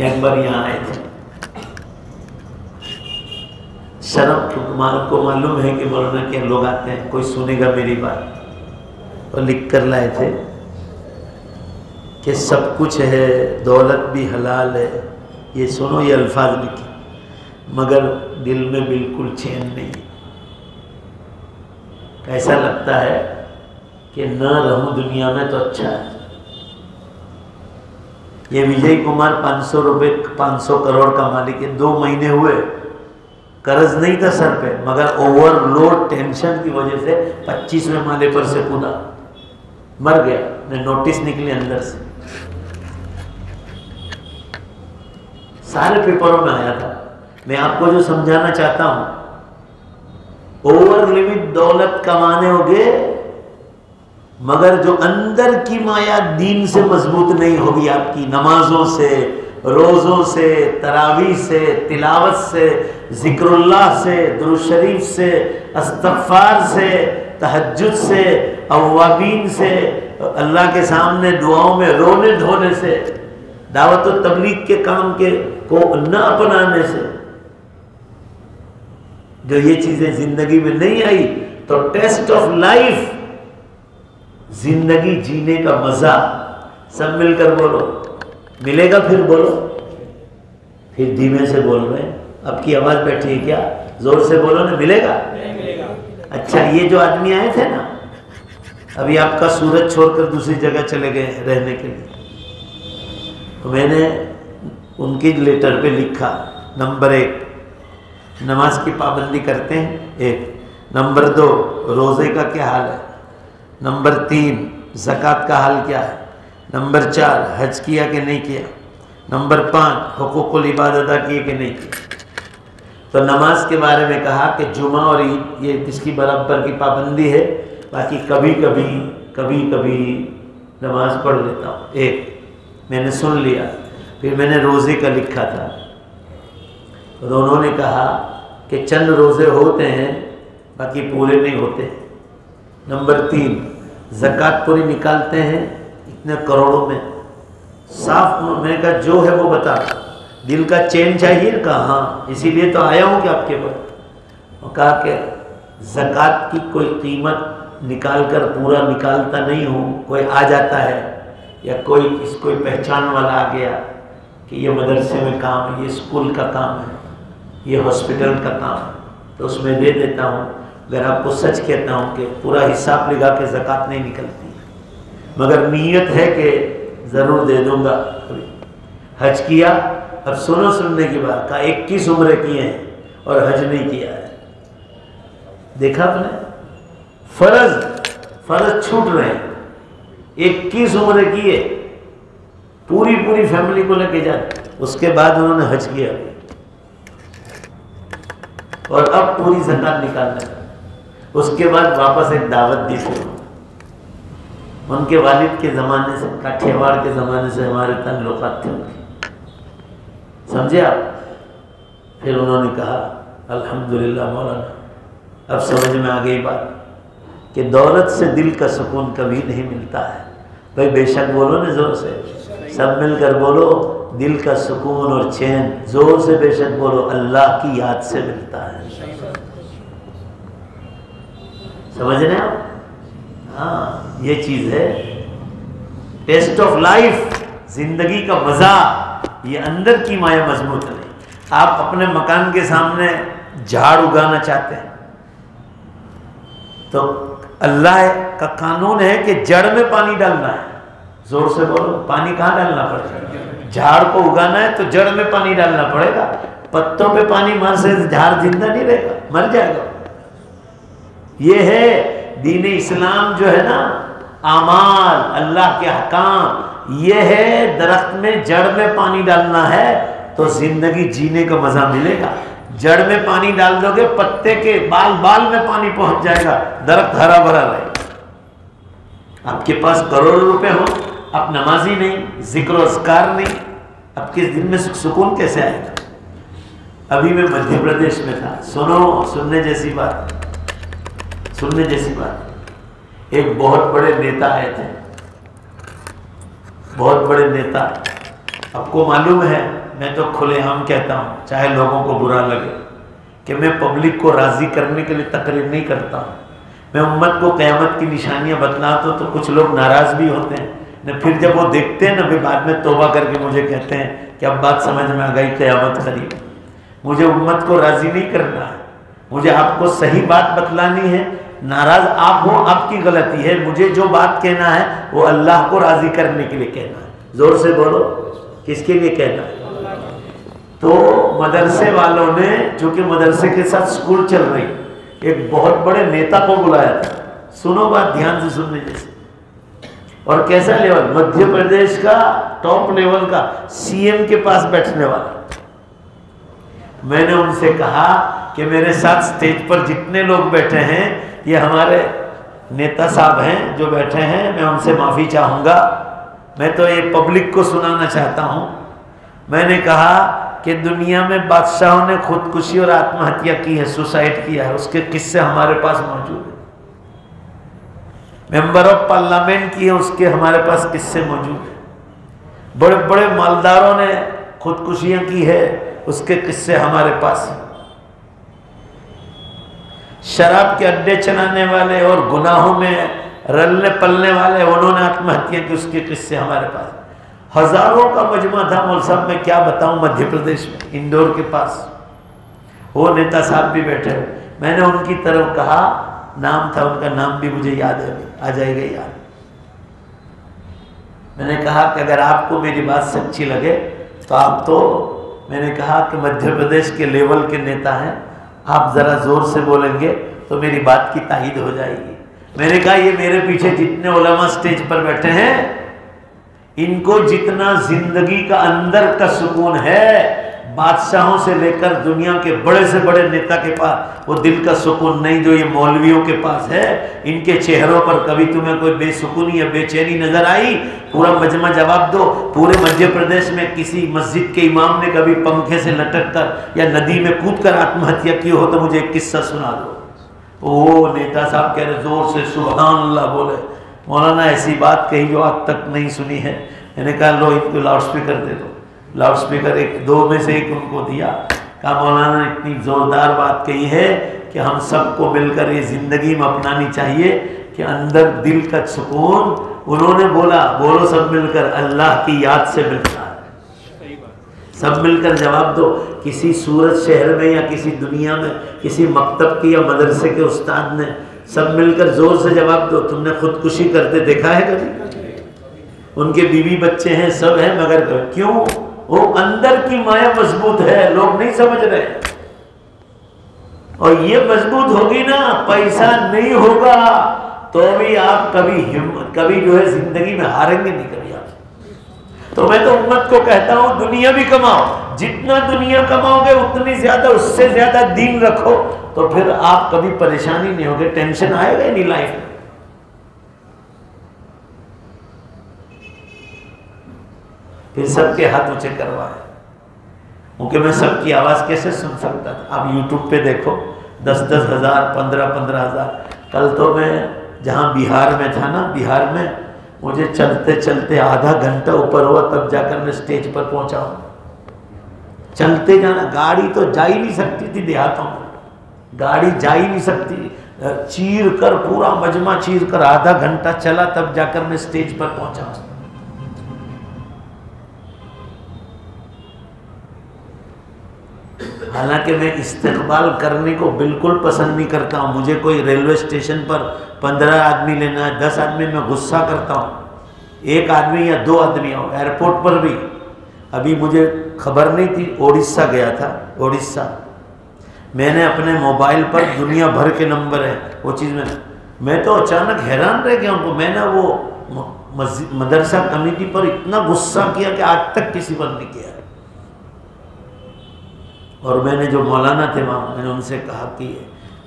एक बार यहाँ आए थे, शर्म को मालूम है कि मौलाना के लोग आते हैं, कोई सुनेगा मेरी बात, और लिख कर लाए थे कि सब कुछ है, दौलत भी हलाल है, ये सुनो ये अल्फाज लिखे, मगर दिल में बिल्कुल चैन नहीं है। ऐसा लगता है कि न रहूं दुनिया में तो अच्छा है। ये विजय कुमार 500 करोड़ का मालिक है, 2 महीने हुए, कर्ज नहीं था सर पे, मगर ओवरलोड टेंशन की वजह से 25वें माले पर से कूदा, मर गया। ने नोटिस निकले अंदर से, सारे पेपरों में आया था। मैं आपको जो समझाना चाहता हूं, ओवर लिमिट दौलत कमाने होगे, मगर जो अंदर की माया दीन से मजबूत नहीं होगी, आपकी नमाजों से, रोज़ों से, तरावी से, तिलावत से, जिक्रुल्लाह से, दुरूद शरीफ से, इस्तग़फ़ार से, तहज्जुद से, अव्वाबीन से, अल्लाह के सामने दुआओं में रोने धोने से, दावत और तबलीग के काम के को न अपनाने से, जो ये चीज़ें ज़िंदगी में नहीं आई, तो टेस्ट ऑफ लाइफ, जिंदगी जीने का मज़ा, सब मिलकर बोलो, मिलेगा? फिर बोलो, फिर धीमे से बोल रहे हैं, आपकी आवाज़ बैठी है क्या? जोर से बोलो ना, मिलेगा? मिलेगा। अच्छा, ये जो आदमी आए थे ना, अभी आपका सूरत छोड़कर दूसरी जगह चले गए रहने के लिए, तो मैंने उनकी लेटर पे लिखा, नंबर 1 नमाज की पाबंदी करते हैं, 1। नंबर 2 रोज़े का क्या हाल है, नंबर 3 ज़कात का हाल क्या है, नंबर 4 हज किया कि नहीं किया, नंबर 5 हुकूकुल इबादत अदा किए कि नहीं किए। तो नमाज के बारे में कहा कि जुमा और ईद ये इसकी बराबर की पाबंदी है, बाकी कभी कभी नमाज पढ़ लेता हूँ। 1 मैंने सुन लिया। फिर मैंने रोज़े का लिखा था, तो उन्होंने कहा कि चंद रोज़े होते हैं, बाकी पूरे नहीं होते। नंबर 3 ज़कात पूरी निकालते हैं इतने करोड़ों में, साफ। मैंने कहा जो है वो बता, दिल का चैन चाहिए। कहा हाँ, इसीलिए तो आया हूँ कि आपके पास। और कहा कि ज़कात की कोई कीमत निकाल कर पूरा निकालता नहीं हूँ, कोई आ जाता है या कोई पहचान वाला आ गया कि ये मदरसे में काम है, ये स्कूल का काम है, ये हॉस्पिटल का काम है, तो उसमें दे देता हूँ। अगर आपको सच कहता हूँ कि पूरा हिसाब लगा के ज़कात नहीं निकलती, मगर नीयत है कि ज़रूर दे दूँगा। हज किया, अब सुनो सुनने की बात, का 21 उम्र किए हैं और हज नहीं किया है। देखा आपने, फर्ज छूट रहे हैं। 21 उम्र किए, पूरी फैमिली को लेके जाते, उसके बाद उन्होंने हज किया और अब पूरी ज़कात निकालने। उसके बाद वापस एक दावत दी थी। उनके वालिद के ज़माने से, काठियावाड़ के ज़माने से हमारे ताल्लुकात थे उनके, समझे आप। फिर उन्होंने कहा अल्हम्दुलिल्लाह मौलाना, अब समझ में आ गई बात कि दौलत से दिल का सुकून कभी नहीं मिलता है। भाई बेशक बोलो ना जोर से, सब मिलकर बोलो, दिल का सुकून और चैन जोर से बेशक बोलो, अल्लाह की याद से मिलता है। समझ रहे हो? हाँ, ये चीज है टेस्ट ऑफ लाइफ, जिंदगी का मजा, ये अंदर की माया मजबूत है। आप अपने मकान के सामने झाड़ उगाना चाहते हैं तो अल्लाह का कानून है कि जड़ में पानी डालना है। जोर से बोलो, पानी कहाँ डालना पड़ेगा? झाड़ को उगाना है तो जड़ में पानी डालना पड़ेगा। पत्तों पे पानी मार से झाड़ जिंदा नहीं रहेगा, मर जाएगा। ये है दीन इस्लाम जो है ना, आमाल, अल्लाह के अहकाम, ये है दरख्त में जड़ में पानी डालना है तो जिंदगी जीने का मजा मिलेगा। जड़ में पानी डाल दोगे, पत्ते के बाल में पानी पहुंच जाएगा, दरख्त हरा भरा रहेगा। आपके पास करोड़ों रुपए हो, आप नमाजी नहीं, जिक्र अज़कार नहीं, आपके दिल में सुकून कैसे आएगा? अभी मैं मध्य प्रदेश में था, सुनने जैसी बात। एक बहुत बड़े नेता आए थे, बहुत बड़े नेता। आपको मालूम है, मैं तो खुलेआम कहता हूँ, चाहे लोगों को बुरा लगे, कि मैं पब्लिक को राजी करने के लिए तकरीर नहीं करता हूँ। मैं उम्मत को क़यामत की निशानियाँ बतलाता हूँ तो कुछ लोग नाराज़ भी होते हैं न, फिर जब वो देखते हैं ना, फिर बाद में तौबा करके मुझे कहते हैं कि अब बात समझ में आ गई, क़यामत करीब। मुझे उम्मत को राज़ी नहीं करना है, मुझे आपको सही बात बतलानी है। नाराज़ आप हो, आपकी गलती है, मुझे जो बात कहना है वो अल्लाह को राज़ी करने के लिए कहना है। ज़ोर से बोलो, किसके लिए कहना है? तो मदरसे वालों ने, चूंकि मदरसे के साथ स्कूल चल रही, एक बहुत बड़े नेता को बुलाया था। सुनो बात ध्यान से, सुनने जैसे। और कैसा लेवल, मध्य प्रदेश का टॉप लेवल का सीएम के पास बैठने वाला। मैंने उनसे कहा कि मेरे साथ स्टेज पर जितने लोग बैठे हैं, ये हमारे नेता साहब हैं जो बैठे हैं, मैं उनसे माफ़ी चाहूँगा, मैं तो ये पब्लिक को सुनाना चाहता हूँ। मैंने कहा कि दुनिया में बादशाहों ने खुदकुशी और आत्महत्या की है, सुसाइड किया है, उसके किस्से हमारे पास मौजूद हैं। मेंबर ऑफ पार्लियामेंट की है, उसके हमारे पास किस्से मौजूद हैं। बड़े बड़े मालदारों ने खुदकुशियां की है, उसके किस्से हमारे पास हैं। शराब के अड्डे चलाने वाले और गुनाहों में रलने पलने वाले, उन्होंने आत्महत्या की, उसके किस्से हमारे पास। हजारों का मजमा था मौल साहब, मैं क्या बताऊं, मध्य प्रदेश में इंदौर के पास। वो नेता साहब भी बैठे हुए, मैंने उनकी तरफ कहा, नाम था उनका, नाम भी मुझे याद है, आ जाएगा याद। मैंने कहा कि अगर आपको मेरी बात सच्ची लगे तो आप तो, मैंने कहा कि मध्य प्रदेश के लेवल के नेता हैं, आप ज़रा ज़ोर से बोलेंगे तो मेरी बात की तायीद हो जाएगी। मैंने कहा ये मेरे पीछे जितने उलमा स्टेज पर बैठे हैं, इनको जितना जिंदगी का अंदर का सुकून है, बादशाहों से लेकर दुनिया के बड़े से बड़े नेता के पास वो दिल का सुकून नहीं जो ये मौलवियों के पास है। इनके चेहरों पर कभी तुम्हें कोई बेसुकूनी या बेचैनी नजर आई? पूरा मजमा जवाब दो। पूरे मध्य प्रदेश में किसी मस्जिद के इमाम ने कभी पंखे से लटक कर या नदी में कूद कर आत्महत्या की हो तो मुझे एक किस्सा सुना दो। वो नेता साहब कह रहे जोर से सुभान अल्लाह बोले, मौलाना ऐसी बात कही जो आज तक नहीं सुनी है। मैंने कहा लो इनको लाउड स्पीकर दे दो। लाउड स्पीकर एक दो में से एक उनको दिया। कहा मौलाना ने इतनी ज़ोरदार बात कही है कि हम सबको मिलकर ये ज़िंदगी में अपनानी चाहिए कि अंदर दिल का सुकून उन्होंने बोला, बोलो सब मिलकर, अल्लाह की याद से मिलता है। सब मिलकर जवाब दो। किसी सूरत शहर में या किसी दुनिया में किसी मकतब की या मदरसे के उस्ताद ने सब मिलकर जोर से जवाब दो, तुमने खुदकुशी करते देखा है कभी? उनके बीवी बच्चे हैं, सब हैं, मगर क्यों? वो अंदर की माया मजबूत है, लोग नहीं समझ रहे। और ये मजबूत होगी ना, पैसा नहीं होगा तो भी आप कभी जो है जिंदगी में हारेंगे नहीं कभी आप। तो मैं तो उम्मत को कहता हूं, दुनिया भी कमाओ, जितना दुनिया कमाओगे उतनी ज्यादा, उससे ज्यादा दीन रखो, तो फिर आप कभी परेशानी नहीं होगे, टेंशन आएगा ही नहीं लाइफ में। फिर सबके हाथ ऊंचे करवाए, क्योंकि मैं सबकी आवाज कैसे सुन सकता था? आप यूट्यूब पे देखो, 10-10 हज़ार, 15-15 हज़ार। कल तो मैं जहाँ बिहार में था ना, बिहार में मुझे चलते चलते आधा घंटा ऊपर हुआ, तब जाकर मैं स्टेज पर पहुंचा हूँ। चलते जाना, गाड़ी तो जा ही नहीं सकती थी देहातों में, गाड़ी जा ही नहीं सकती। चीर कर, पूरा मजमा चीर कर आधा घंटा चला, तब जाकर मैं स्टेज पर पहुंचा हूँ। हालांकि मैं इस्तेकबाल करने को बिल्कुल पसंद नहीं करता हूँ। मुझे कोई रेलवे स्टेशन पर 15 आदमी लेना है, 10 आदमी में गुस्सा करता हूँ। 1 आदमी या 2 आदमी हो। एयरपोर्ट पर भी अभी मुझे खबर नहीं थी, उड़ीसा गया था, उड़ीसा। मैंने अपने मोबाइल पर दुनिया भर के नंबर है, वो चीज़ में मैं तो अचानक हैरान रह गया उनको। मैंने वो मदरसा कमेटी पर इतना गुस्सा किया कि आज तक किसी पर नहीं किया। और मैंने जो मौलाना थे वहाँ, मैंने उनसे कहा कि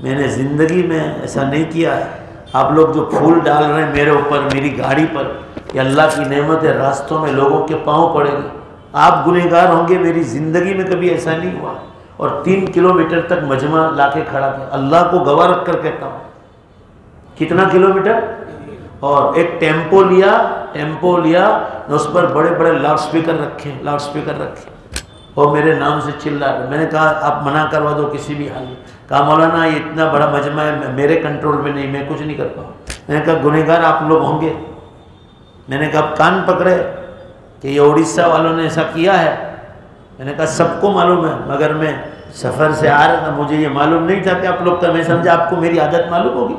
मैंने ज़िंदगी में ऐसा नहीं किया है। आप लोग जो फूल डाल रहे हैं मेरे ऊपर, मेरी गाड़ी पर, ये अल्लाह की नेमत है, रास्तों में लोगों के पाँव पड़ेंगे, आप गुनहगार होंगे। मेरी ज़िंदगी में कभी ऐसा नहीं हुआ। और 3 किलोमीटर तक मजमा लाके खड़ा किया, अल्लाह को गवाह रख कर कहता हूँ। कितना किलोमीटर? और एक टेम्पो लिया, उस पर बड़े बड़े लाउड स्पीकर रखे, और मेरे नाम से चिल्ला रहे। मैंने कहा आप मना करवा दो किसी भी हाल में। कहा मौलाना ये इतना बड़ा मजमा है, मेरे कंट्रोल में नहीं, मैं कुछ नहीं कर पाऊँ। मैंने कहा गुनहगार आप लोग होंगे। मैंने कहा कान पकड़े कि ये उड़ीसा वालों ने ऐसा किया है। मैंने कहा सबको मालूम है, मगर मैं सफ़र से आ रहा था, मुझे ये मालूम नहीं था कि आप लोग का, मैं समझा आपको मेरी आदत मालूम होगी।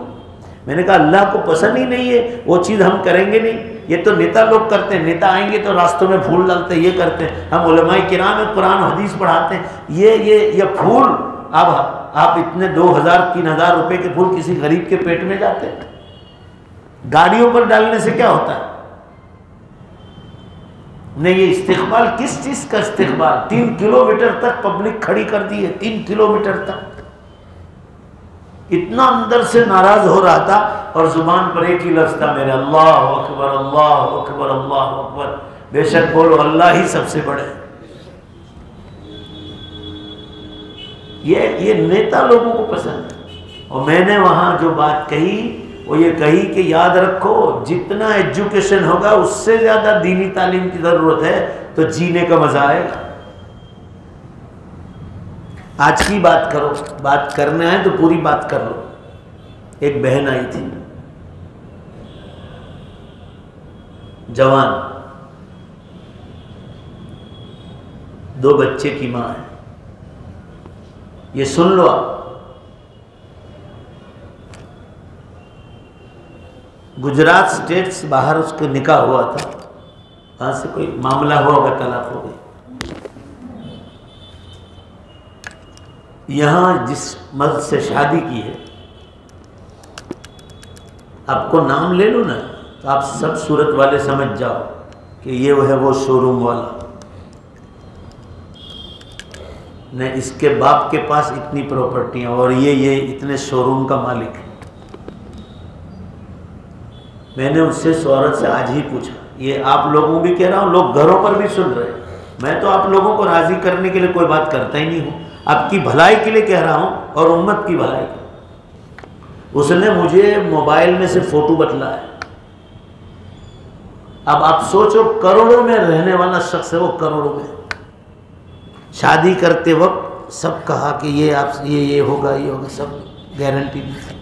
मैंने कहा अल्लाह को पसंद ही नहीं है वो चीज़, हम करेंगे नहीं। ये तो नेता लोग करते हैं, नेता आएंगे तो रास्तों में फूल डालते हैं, ये करते हैं। हम उलमाए किराम में कुरान हदीस पढ़ाते हैं। ये फूल अब आप इतने 2,000-3,000 रुपए के फूल किसी गरीब के पेट में जाते हैं? गाड़ियों पर डालने से क्या होता है? नहीं, ये इस्तिक़बाल, किस चीज़ का इस्तिक़बाल? 3 किलोमीटर तक पब्लिक खड़ी कर दी है, 3 किलोमीटर तक। इतना अंदर से नाराज हो रहा था, और जुबान पर एक ही लफ्ज़ था मेरे, अल्लाह अकबर, अल्लाह अकबर, अल्लाह अकबर। बेशक बोलो अल्लाह ही सबसे बड़े। ये नेता लोगों को पसंद है। और मैंने वहाँ जो बात कही वो ये कही कि याद रखो, जितना एजुकेशन होगा उससे ज़्यादा दीनी तालीम की ज़रूरत है, तो जीने का मज़ा आएगा। आज की बात करो, बात करना है तो पूरी बात कर लो। एक बहन आई थी, जवान, 2 बच्चे की माँ है। ये सुन लो आप, गुजरात स्टेट से बाहर उसका निकाह हुआ था, वहाँ से कोई मामला हुआ होगा, तलाक हो गई। यहाँ जिस मर्द से शादी की है, आपको नाम ले लो ना तो आप सब सूरत वाले समझ जाओ कि ये वो है वो शोरूम वाला। न इसके बाप के पास इतनी प्रॉपर्टियाँ, और ये इतने शोरूम का मालिक है। मैंने उससे औरत से आज ही पूछा, ये आप लोगों भी कह रहा हूँ, लोग घरों पर भी सुन रहे हैं। मैं तो आप लोगों को राज़ी करने के लिए कोई बात करता ही नहीं हूँ, आपकी भलाई के लिए कह रहा हूँ और उम्मत की भलाई के लिए। उसने मुझे मोबाइल में से फ़ोटो बतलाया। अब आप सोचो, करोड़ों में रहने वाला शख्स है वो, करोड़ों में। शादी करते वक्त सब कहा कि ये आप ये होगा, ये होगा, सब गारंटी नहीं थी।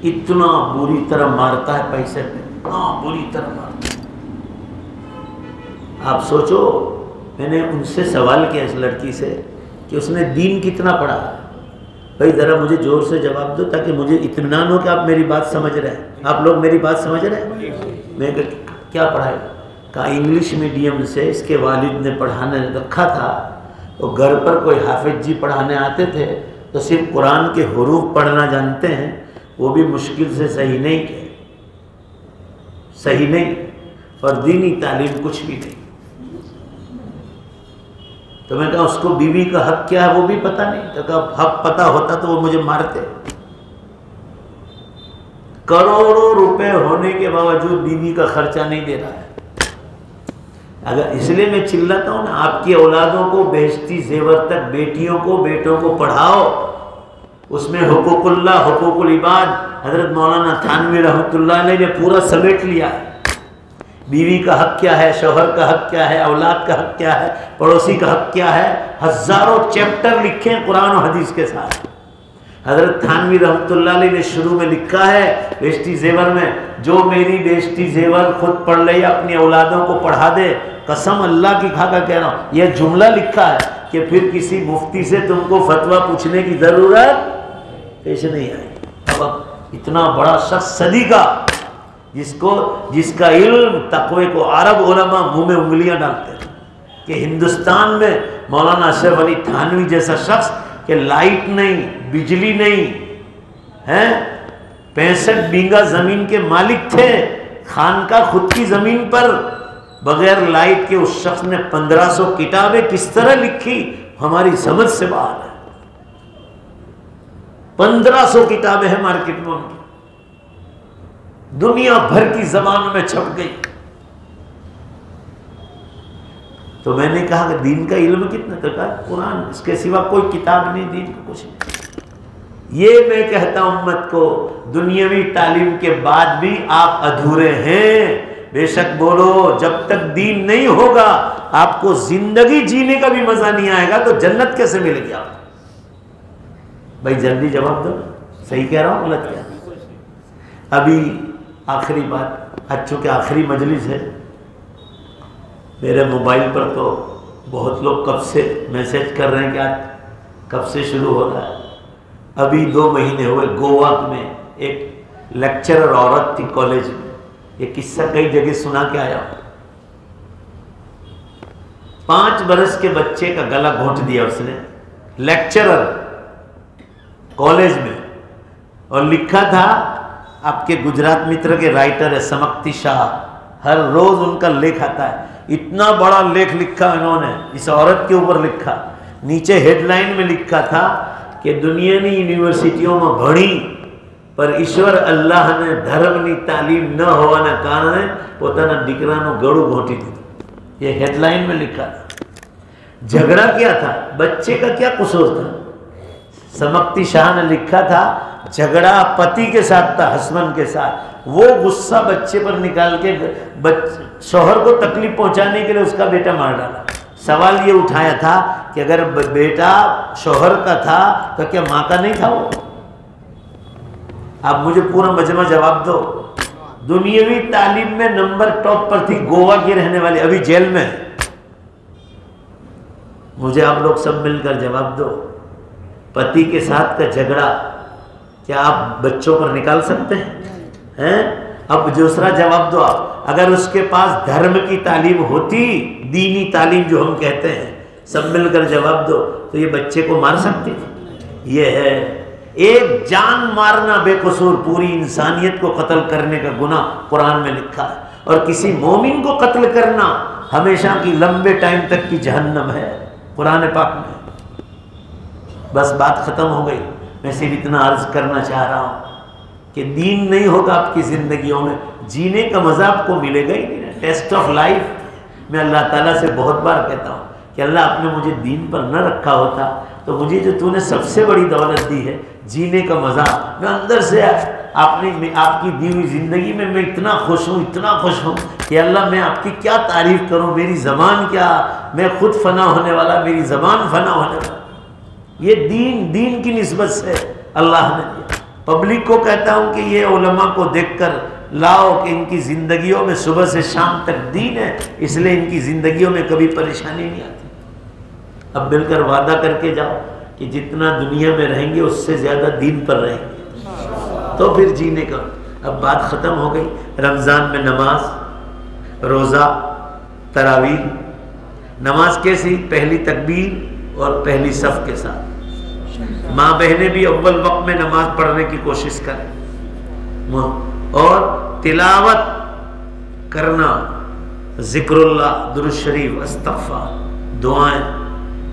इतना बुरी तरह मारता है पैसे पे, इतना बुरी तरह मारता है। आप सोचो, मैंने उनसे सवाल किया इस लड़की से कि उसने दीन कितना पढ़ा। भाई ज़रा मुझे ज़ोर से जवाब दो ताकि मुझे इत्मीनान हो कि आप मेरी बात समझ रहे हैं, आप लोग मेरी बात समझ रहे हैं। मैं क्या पढ़ा है? कहा इंग्लिश मीडियम से इसके वालिद ने पढ़ाने रखा था, तो घर पर कोई हाफिज जी पढ़ाने आते थे तो सिर्फ कुरान के हुरूफ पढ़ना जानते हैं, वो भी मुश्किल से सही नहीं के सही नहीं, और दीनी तालीम कुछ भी नहीं। तो मैं कहा उसको बीवी का हक क्या है वो भी पता नहीं। तो कहा हक पता होता तो वो मुझे मारते। करोड़ों रुपए होने के बावजूद बीवी का खर्चा नहीं दे रहा है। अगर इसलिए मैं चिल्लाता हूं ना, आपकी औलादों को बेइज्जती जेवर तक, बेटियों को बेटों को पढ़ाओ, उसमें हुकूकुल्लाह हुकूकुल इबाद हजरत मौलाना थानवी रहमतुल्लाह अलैह ने पूरा समेट लिया। बीवी का हक क्या है, शौहर का हक क्या है, औलाद का हक क्या है, पड़ोसी का हक क्या है, हजारों चैप्टर लिखे हैं कुरान और हदीस के साथ। हजरत थानवी रहमतुल्लाह अलैह ने शुरू में लिखा है बेइज्जती जेवर में, जो मेरी बेइज्जती जेवर खुद पढ़ ले या अपनी औलादों को पढ़ा दे, कसम अल्लाह की खाकर कह रहा हूँ, यह जुमला लिखा है कि फिर किसी मुफ्ती से तुमको फतवा पूछने की जरूरत पेश नहीं आई। अब इतना बड़ा शख्स सदी का, जिसका इल्म तकवे को अरब उलमा मुंह में उंगलियां डालते थे, कि हिंदुस्तान में मौलाना अशरफ अली थानवी जैसा शख्स कि लाइट नहीं, बिजली नहीं है, 65 बीघा जमीन के मालिक थे, खानका खुद की जमीन पर बगैर लाइट के उस शख्स ने 1500 किताबें किस तरह लिखी हमारी समझ से बाहर है। 1500 किताबें हैं मार्केट में उनकी, दुनिया भर की जबान में छप गई। तो मैंने कहा कि दीन का इल्म कितना, तो कहा कुरान, इसके सिवा कोई किताब नहीं, दीन का कुछ नहीं। ये मैं कहता हूं उम्मत को, दुनियावी तालीम के बाद भी आप अधूरे हैं। बेशक बोलो, जब तक दीन नहीं होगा आपको जिंदगी जीने का भी मजा नहीं आएगा, तो जन्नत कैसे मिलेगी आपको? भाई जल्दी जवाब दो, सही कह रहा हूं गलत क्या? अभी आखिरी बात, आज चूंकि आखिरी मजलिस है, मेरे मोबाइल पर तो बहुत लोग कब से मैसेज कर रहे हैं कि आज कब से शुरू हो रहा है। अभी 2 महीने हुए, गोवा में एक लेक्चरर औरत थी कॉलेज में, ये किस्सा कई जगह सुना के आया। 5 बरस के बच्चे का गला घोंट दिया उसने, लेक्चरर कॉलेज में, और लिखा था, आपके गुजरात मित्र के राइटर है समक्ति शाह, हर रोज उनका लेख आता है, इतना बड़ा लेख लिखा इन्होंने, इस औरत के ऊपर लिखा। नीचे हेडलाइन में लिखा था कि दुनियानी यूनिवर्सिटीओं में भणी पर ईश्वर अल्लाह ने धर्मनी तालीम न होवाना कारणे पोताना दीकराનું गळું घोंटी દીધું। ये हेडलाइन में लिखा था। झगड़ा क्या था, बच्चे का क्या कसूर था? समक्ति शाह ने लिखा था झगड़ा पति के साथ था, हस्बैंड के साथ। वो गुस्सा बच्चे पर निकाल के शौहर को तकलीफ पहुंचाने के लिए उसका बेटा मार डाला। सवाल ये उठाया था कि अगर बेटा शौहर का था तो क्या माँ का नहीं था वो? आप मुझे पूरा मजमा जवाब दो। दुनियावी तालीम में नंबर टॉप पर थी, गोवा की रहने वाली, अभी जेल में। मुझे आप लोग सब मिलकर जवाब दो, पति के साथ का झगड़ा क्या आप बच्चों पर निकाल सकते हैं? अब दूसरा जवाब दो आप, अगर उसके पास धर्म की तालीम होती, दीनी तालीम जो हम कहते हैं, सब मिलकर जवाब दो, तो ये बच्चे को मार सकती थी? ये है एक जान मारना बेकसूर, पूरी इंसानियत को कत्ल करने का गुनाह कुरान में लिखा है, और किसी मोमिन को कत्ल करना हमेशा की लंबे टाइम तक की जहन्नम है कुरान पाक में। बस बात खत्म हो गई। मैं सिर्फ इतना अर्ज करना चाह रहा हूँ कि दीन नहीं होगा आपकी ज़िंदगियों में, जीने का मज़ा आपको मिलेगा ही नहीं। टेस्ट ऑफ लाइफ मैं अल्लाह ताला से बहुत बार कहता हूँ कि अल्लाह आपने मुझे दीन पर न रखा होता तो मुझे जो तूने सबसे बड़ी दौलत दी है, जीने का मज़ा, मैं अंदर से आपकी दी हुई ज़िंदगी में मैं इतना खुश हूँ, इतना खुश हूँ कि अल्लाह मैं आपकी क्या तारीफ़ करूँ, मेरी ज़बान क्या, मैं खुद फना होने वाला, मेरी ज़बान फना होने वाला। ये दीन की निस्बत से अल्लाह ने दिया। पब्लिक को कहता हूं कि ये उलमा को देखकर लाओ कि इनकी ज़िंदगियों में सुबह से शाम तक दीन है, इसलिए इनकी ज़िंदगियों में कभी परेशानी नहीं आती। अब मिलकर वादा करके जाओ कि जितना दुनिया में रहेंगे उससे ज़्यादा दीन पर रहेंगे, तो फिर जीने का। अब बात ख़त्म हो गई। रमज़ान में नमाज, रोज़ा, तरावीह। नमाज कैसी? पहली तकबीर और पहली सफ़ के साथ। माँ बहनें भी अव्वल वक्त में नमाज पढ़ने की कोशिश करें और तिलावत करना, ज़िक्रुल्लाह, दुरूद शरीफ, इस्तिग़फ़ार, दुआएं,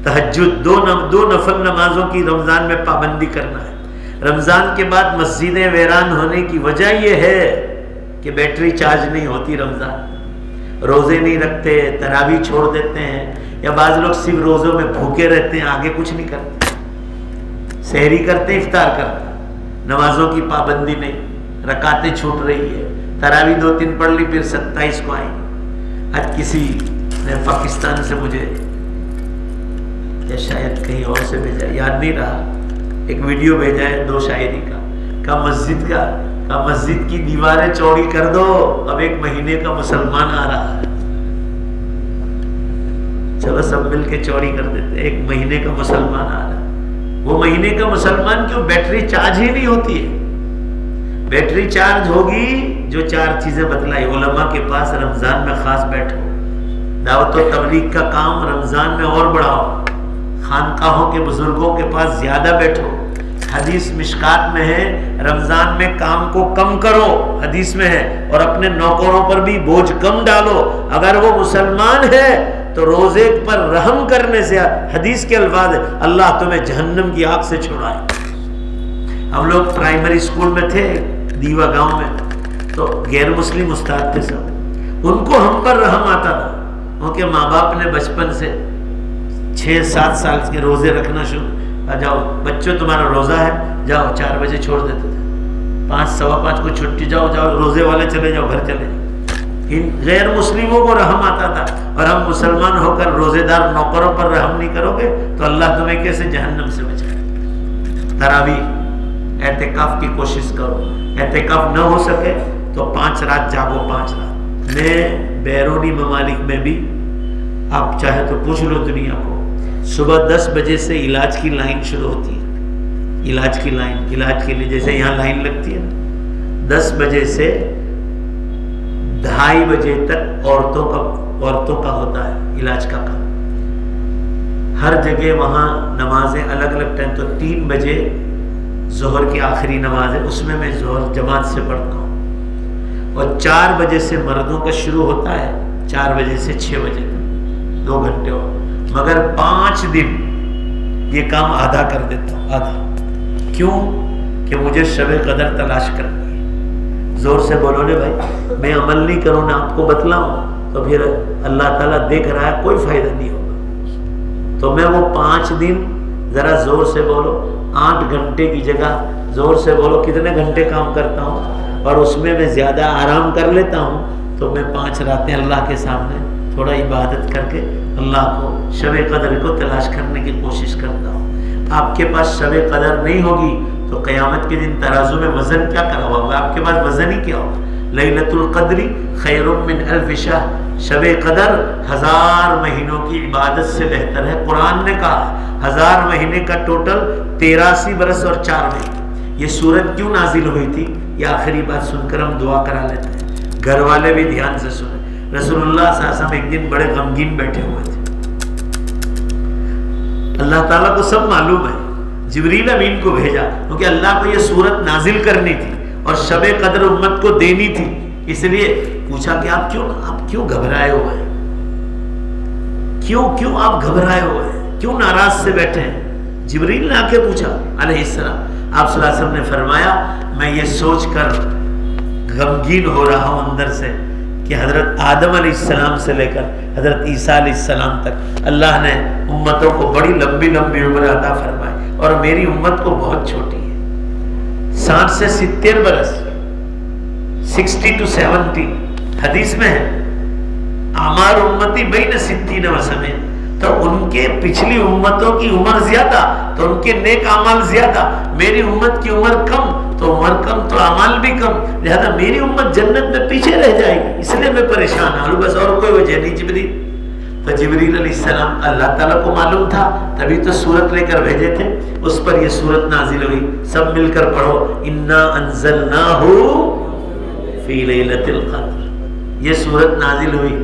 तहज्जुद, दो नफल नमाजों की रमज़ान में पाबंदी करना है। रमज़ान के बाद मस्जिदें वीरान होने की वजह यह है कि बैटरी चार्ज नहीं होती। रमज़ान रोज़े नहीं रखते, तरावी छोड़ देते हैं, या बाज़ लोग सिर्फ रोज़ों में भूखे रहते हैं, आगे कुछ नहीं करते, सहरी करते, इफ्तार करते, नमाजों की पाबंदी नहीं, रकातें छूट रही है। तरावी 2-3 पढ़ ली, फिर 27 को आई। आज किसी ने पाकिस्तान से मुझे, या शायद कहीं और से भेजा, याद नहीं रहा, एक वीडियो भेजा है 2 शायरी का मस्जिद की दीवारें चौड़ी कर दो, अब 1 महीने का मुसलमान आ रहा है। चलो सब मिलके चौड़ी कर देते, 1 महीने का मुसलमान आ रहा है। वो महीने का मुसलमान क्यों? बैटरी चार्ज ही नहीं होती है। बैटरी चार्ज होगी जो 4 चीजें बतलाई उलमा के पास। रमजान में खास बैठो, दावत और तबलीग का काम रमजान में और बढ़ाओ, खानकाहों के बुजुर्गों के पास ज्यादा बैठो। हदीस मिशकात में है, रमजान में काम को कम करो, हदीस में है, और अपने नौकरों पर भी बोझ कम डालो। अगर वो मुसलमान है तो रोजे पर रहम करने से, हदीस के अल्फाज है, अल्लाह तुम्हें जहन्नम की आग से छुड़ाए। हम लोग प्राइमरी स्कूल में थे दीवा गांव में, तो गैर मुस्लिम उस्ताद थे सब, उनको हम पर रहम आता था। उनके माँ बाप ने बचपन से 6-7 साल के रोजे रखना शुरू, जाओ बच्चों तुम्हारा रोजा है, जाओ 4 बजे छोड़ देते थे, 5-5:15 को छुट्टी, जाओ रोजे वाले चले जाओ, घर चले जाओ। इन गैर मुस्लिमों को रहम आता था, और हम मुसलमान होकर रोजेदार नौकरों पर रहम नहीं करोगे तो अल्लाह तुम्हें कैसे जहन्नम से बचाए। तरावी, एहतिकाफ की कोशिश करो, एहतिकाफ न हो सके तो 5 रात जागो, 5 रात। मैं बैरूनी ममालिक में भी, आप चाहे तो पूछ लो दुनिया को, सुबह 10 बजे से इलाज की लाइन शुरू होती है। इलाज की लाइन, इलाज के लिए जैसे यहाँ लाइन लगती है, 10 बजे से 2:30 बजे तक औरतों का होता है इलाज का काम। हर जगह वहाँ नमाजें अलग अलग टाइम, तो 3 बजे जोहर की आखिरी नमाज है, उसमें मैं जोहर जमात से पढ़ता हूँ, और 4 बजे से मर्दों का शुरू होता है, 4 बजे से 6 बजे तक 2 घंटे और। मगर 5 दिन ये काम आधा कर देता हूँ, आधा। क्यों? कि मुझे शब कदर तलाश करनी है। जोर से बोलो ने भाई, मैं अमल नहीं करूँ ना आपको बतलाऊँ तो फिर अल्लाह ताला देख रहा है, कोई फायदा नहीं होगा। तो मैं वो 5 दिन, जरा जोर से बोलो, 8 घंटे की जगह जोर से बोलो कितने घंटे काम करता हूँ, और उसमें मैं ज़्यादा आराम कर लेता हूँ। तो मैं 5 रातें अल्लाह के सामने थोड़ा इबादत करके अल्लाह को शब कदर को तलाश करने की कोशिश करता हूँ। आपके पास शब कदर नहीं होगी तो क़यामत के दिन तराजू में वज़न क्या करा होगा? आपके पास वज़न ही क्या होगा? लैलतुल क़द्री खैरुम मिन अल्फ़ शहर, शब कदर 1000 महीनों की इबादत से बेहतर है। कुरान ने कहा 1000 महीने का टोटल 83 बरस और 4 महीने। ये सूरत क्यों नाजिल हुई थी, ये आखिरी बात सुनकर हम दुआ करा लेते हैं। घर वाले भी ध्यान से सुने। रसूलुल्लाह सल्लल्लाहु अलैहि वसल्लम एक दिन बड़े गमगीन बैठे हुए थे। अल्लाह ताला को सब मालूम है, जिब्रील अमीन को भेजा क्योंकि अल्लाह को ये सूरत नाजिल करनी थी और शबे कदर उम्मत को देनी थी। इसलिए पूछा कि आप क्यों घबराए हुए हैं, क्यों आप घबराए हुए हैं, क्यों नाराज से बैठे हैं? जिब्रील ने आके पूछा अलैहिस्सलाम। आप सल्लल्लाहु अलैहि वसल्लम ने फरमाया, मैं ये सोचकर गमगीन हो रहा हूं अंदर से कि हजरत आदम अलैहिस्सलाम से लेकर हजरत ईसा अलैहिस्सलाम तक अल्लाह ने उम्मतों को बड़ी लंबी लंबी उम्र अता फरमाई और मेरी उम्मत को बहुत छोटी है, 60 से 70 बरस, 60 to 70 हदीस में है। आमार उम्मती बैन 60 व 70, तो उनके पिछली उम्मतों की उम्र ज्यादा, तो उनके नेक अमाल ज्यादा, मेरी उम्मत की उम्र कम तो उम्र कम तो अमाल भी कम, लिहाजा मेरी उम्मत जन्नत में पीछे रह जाएगी, इसलिए मैं परेशान हूं, बस और कोई वजह नहीं। जिब्रील, तो जिब्रील अलैहिस्सलाम अल्लाह ताला को मालूम था, तभी तो सूरत लेकर भेजे थे, उस पर ये सूरत नाजिल हुई। सब मिलकर पढ़ो, इन्ना अंज़लनाहु फी लैलतिल क़द्र। ये सूरत नाजिल हुई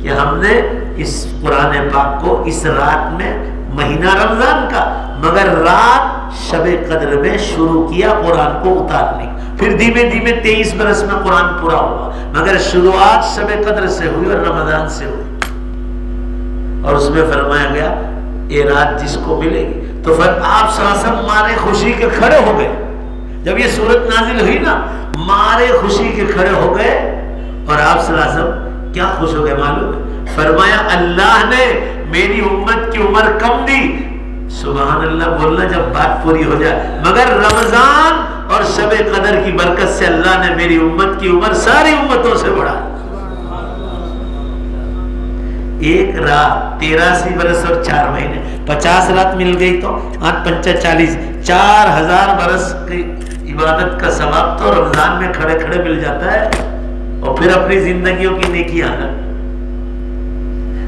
कि हमने इस कुरान पाक को इस रात में, महीना रमजान का, मगर रात शबे कद्र में शुरू किया कुरान को उतारने। फिर धीमे धीमे 23 बरस में कुरान पूरा हुआ, मगर शुरुआत शबे कद्र से हुई और रमजान से हुई। और उसमें फरमाया गया ये रात जिसको मिलेगी, तो फिर आप सल्लल्लाहु मारे खुशी के खड़े हो गए। जब ये सूरत नाजिल हुई ना, मारे खुशी के खड़े हो गए। और आप सल्लल्लाहु क्या खुश हो गए मालूम है? फरमाया अल्लाह ने मेरी उम्मत की उम्र कम दी। सुभान अल्लाह बोलना जब बात पूरी हो जाए, मगर रमजान और शबे कदर की बरकत से अल्लाह ने मेरी उम्मत की उम्र सारी उम्मतों से बढ़ा। एक रात 83 बरस और 4 महीने, 50 रात मिल गई तो 8 पंचा 40, 4000 बरस की इबादत का सवाब तो रमजान में खड़े खड़े मिल जाता है। और फिर अपनी जिंदगियों की नेकी आना।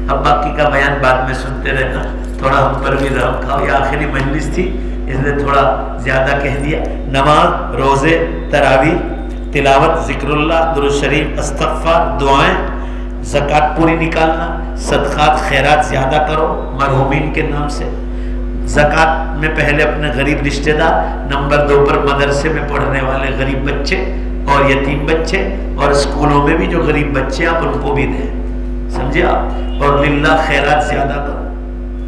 अब बाकी का बयान बाद में सुनते रहना, थोड़ा हम पर भी रहम खाओ, ये आखिरी मजलिस थी इसलिए थोड़ा ज्यादा कह दिया। नमाज, रोजे, तरावी, तिलावत, जिक्रुल्लाह, दुरूद शरीफ, इस्तिग़फ़ार, दुआएं, ज़कात पूरी निकालना, सदक़ात खैरात ज्यादा करो मरहूमीन के नाम से। ज़कात में पहले अपने गरीब रिश्तेदार, नंबर 2 पर मदरसे में पढ़ने वाले गरीब बच्चे और यतीम बच्चे, और स्कूलों में भी जो गरीब बच्चे आप उनको भी दें, समझे आप। और लिल्लाह खैरात ज्यादा करो,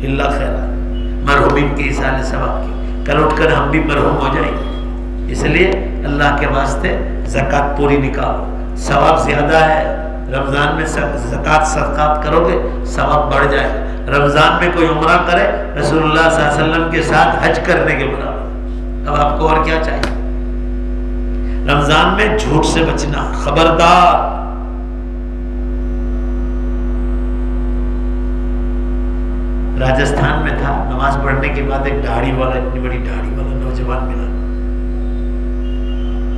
लिल्लाह खैरात मरहूमीन के इसाले सवाब की। कल उठकर हम भी मरहूम हो जाएंगे, इसलिए अल्लाह के वास्ते ज़कात पूरी निकालो, सवाब ज्यादा है। रमजान में ज़कात सदक़ात करोगे सवाब बढ़ जाएगा। रमजान में कोई उम्रा करे रसूलुल्लाह सल्लल्लाहु अलैहि वसल्लम के साथ हज करने के बराबर। अब आपको और क्या चाहिए? रमजान में झूठ से बचना, खबरदार। राजस्थान में था, नमाज पढ़ने के बाद एक दाढ़ी वाला, इतनी बड़ी दाढ़ी वाला नौजवान मिला।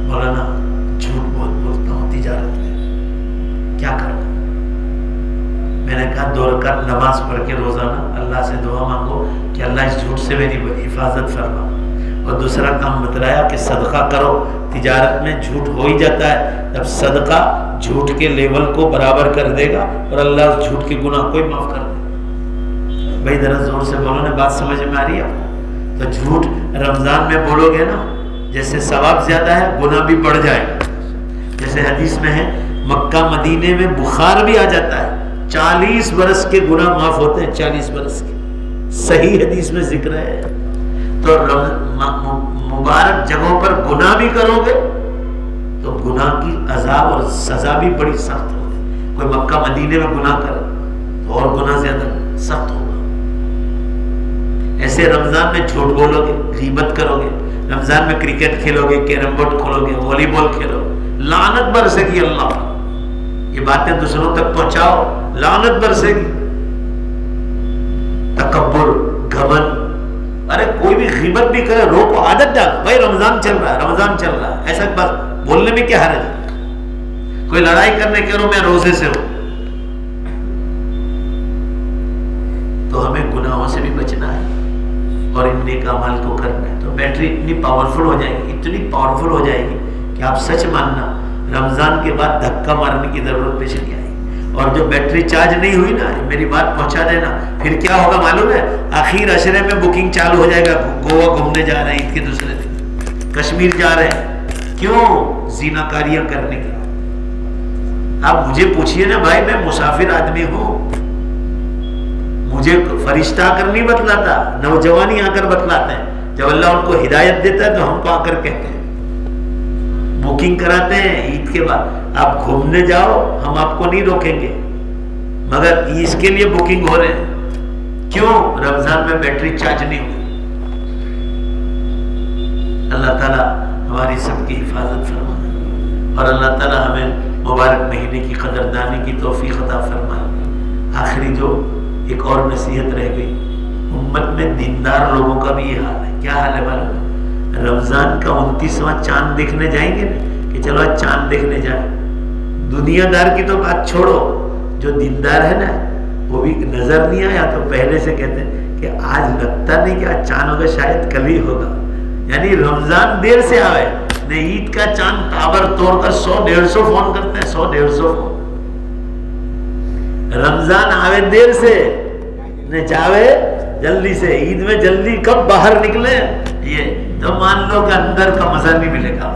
मौलाना झूठ बहुत बोलता हूँ तिजारत में, क्या करूं? मैंने कहा 2 रकात नमाज पढ़ के रोजाना अल्लाह से दुआ मांगो कि अल्लाह इस झूठ से मेरी हिफाजत फरमा। और दूसरा काम बतलाया कि सदका करो। तिजारत में झूठ हो ही जाता है, जब सदका झूठ के लेवल को बराबर कर देगा और अल्लाह उस झूठ के गुनाह को ही माफ कर देगा। भाई जरा जोर से बोलो ना, बात समझ में आ रही है आपको? तो झूठ रमजान में बोलोगे ना, जैसे सवाब ज्यादा है गुनाह भी बढ़ जाएगा। जैसे हदीस में है मक्का मदीने में बुखार भी आ जाता है, 40 बरस के गुनाह माफ होते हैं, 40 बरस के, सही हदीस में जिक्र है। तो मुबारक जगहों पर गुनाह भी करोगे तो गुनाह की अजाब और सजा भी बड़ी सख्त होगी। कोई मक्का मदीने में गुनाह करे तो और गुनाह ज्यादा सख्त होगा। ऐसे रमजान में झूठ बोलोगे, गीबत करोगे, रमजान में क्रिकेट खेलोगे, कैरम बोर्ड खोलोगे, वॉलीबॉल खेलोगे, लानत बरसेगी अल्लाह। ये बातें दूसरों तक पहुंचाओ, लानत बरसेगी। तकब्बुर, घमंड, अरे कोई भी गीबत भी करे रोको, आदत डाल। भाई रमजान चल रहा है, रमजान चल रहा है, ऐसा बस बोलने में क्या हर्ज है? कोई लड़ाई करने के मैं रोजे से हूं, तो हमें गुनाहों से भी बचना है और इन नेक अमाल को करना है। तो बैटरी इतनी पावरफुल हो जाएगी, इतनी पावरफुल हो जाएगी कि आप सच मानना रमजान के बाद धक्का मारने की जरूरत पेश नहीं आएगी। और जो बैटरी चार्ज नहीं हुई ना, मेरी बात पहुंचा देना, फिर क्या होगा मालूम है? आखिर अशरे में बुकिंग चालू हो जाएगा। गोवा घूमने जा रहे हैं ईद के दूसरे दिन, कश्मीर जा रहे हैं, क्यों? ज़िनाकारियां करने के। आप मुझे पूछिए ना भाई, मैं मुसाफिर आदमी हूं, मुझे फरिश्ता आकर नहीं बतलाता, नौजवानी आकर बतलाते हैं। जब अल्लाह उनको हिदायत देता है तो हमको आकर कहते हैं, बुकिंग कराते हैं ईद के बाद, आप घूमने जाओ, हम आपको नहीं रोकेंगे, मगर इसके लिए बुकिंग हो रहे हैं। क्यों? रमजान में बैटरी चार्ज नहीं हुई। अल्लाह ताला हमारी सबकी हिफाजत फरमाए और अल्लाह ताला हमें मुबारक महीने की कदरदानी की तौफीक अता फरमाए। आखिरी जो एक और नसीहत रह गई, उम्मत में दीनदार लोगों का भी ये हाल है। क्या हाल है मालूम? रमजान का 29वां चांद देखने जाएंगे ना कि चलो आज चांद देखने जाए, दुनियादार की तो बात छोड़ो, जो दीनदार है ना वो भी नजर नहीं आया तो पहले से कहते हैं कि आज लगता नहीं कि आज चांद होगा, शायद कल ही होगा। यानी रमजान देर से आवे ने ईद का चांद ताबर तोड़कर 100-150 फोन करते हैं, 100-150 फोन। रमजान आवे देर से ने जावे जल्दी से। ईद में जल्दी कब बाहर निकले ये तो मान लो कि अंदर का मजा नहीं मिलेगा।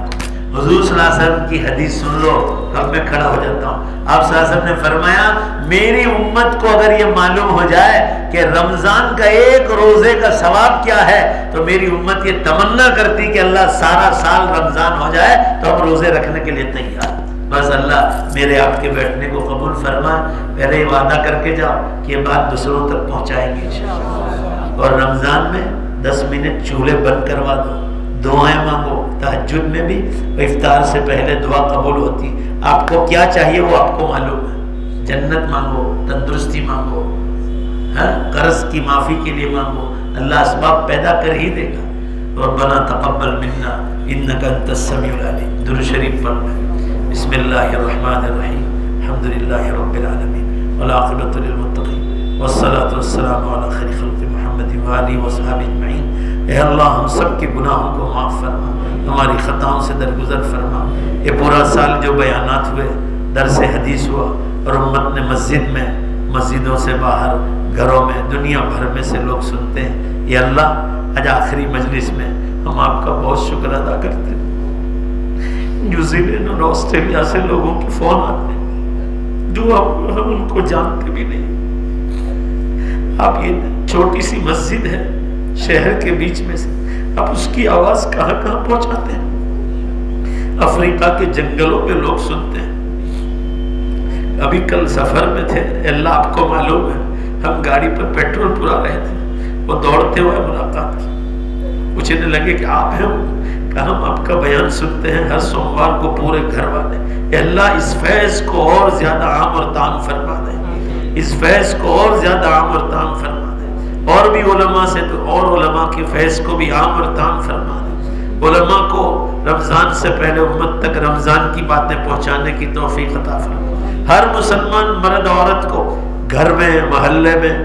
हुजूर सल्लल्लाहु अलैहि वसल्लम की हदीस सुन लो, अब मैं खड़ा हो जाता हूँ। आप सल्लल्लाहु अलैहि वसल्लम ने फरमाया, मेरी उम्मत को अगर ये मालूम हो जाए कि रमजान का एक रोजे का सवाब क्या है तो मेरी उम्मत ये तमन्ना करती कि अल्लाह सारा साल रमजान हो जाए तो हम रोजे रखने के लिए तैयार। बस अल्लाह मेरे आपके बैठने को कबूल फरमाए। पहले ही वादा करके जाओ कि ये बात दूसरों तक पहुंचाएंगे इंशाअल्लाह। और रमजान में 10 मिनट चूल्हे बंद करवा दो, दुआएं मांगो। तहज्जुद में भी इफ्तार से पहले दुआ कबूल होती। आपको क्या चाहिए वो आपको मालूम है। जन्नत मांगो, तंदुरुस्ती मांगो, कर्ज की माफी के लिए मांगो, अल्लाह असबाब पैदा कर ही देगा। और बना तक़ब्बल मिन्ना इन्नका अंतस समीउल अलीम। दुरूद शरीफ पढ़ना। बिस्मिल्लाहिर्रहमानिर्रहीम। अल्हम्दुलिल्लाहि रब्बिल आलमीन वल आक़िबतु लिल मुत्तक़ीन वस्सलातु वस्सलामु अला खैरि खल्क़ि मुहम्मदिन व आलिहि व सहाबिहि अजमईन। ऐ अल्लाह हम सब के गुनाहों को माफ़ फरमा, हमारी ख़ताओं से दरगुजर फरमा। ये पूरा साल जो बयानात हुए, दर्स हदीस हुआ और उम्मत ने मस्जिद में, मस्जिदों से बाहर, घरों में, दुनिया भर में से लोग सुनते हैं। ये अल्लाह आज आखिरी मजलिस में हम आपका बहुत शुक्र अदा करते हैं। न्यूजीलैंड और ऑस्ट्रेलिया से लोगों के फ़ोन आते हैं जो हम उनको जानते भी नहीं। आप ये छोटी सी मस्जिद है शहर के बीच में से, आप उसकी आवाज़ कहाँ कहाँ पहुँचाते हैं। अफ्रीका के जंगलों पे लोग सुनते हैं। अभी कल सफ़र में थे, अल्लाह आपको मालूम है, हम गाड़ी पर पेट्रोल पुरा रहे थे, वो दौड़ते हुए मुलाकात की। पूछने लगे कि आप हैं? कहा हम आपका बयान सुनते हैं हर सोमवार को पूरे घर वाले। अल्लाह इस फैज़ को और ज्यादा आम और ताम फरमा दे, इस फैज़ को और ज्यादा आम और ताम फरमा दे। और भी उलमा से तो और उलमा के फैज़ को भी आम और ताम फरमा दे। उलमा को रमजान से पहले उम्मत तक रमजान की बातें पहुंचाने की तौफीक अता फरमा। हर मुसलमान मर्द औरत को घर में, मोहल्ले में,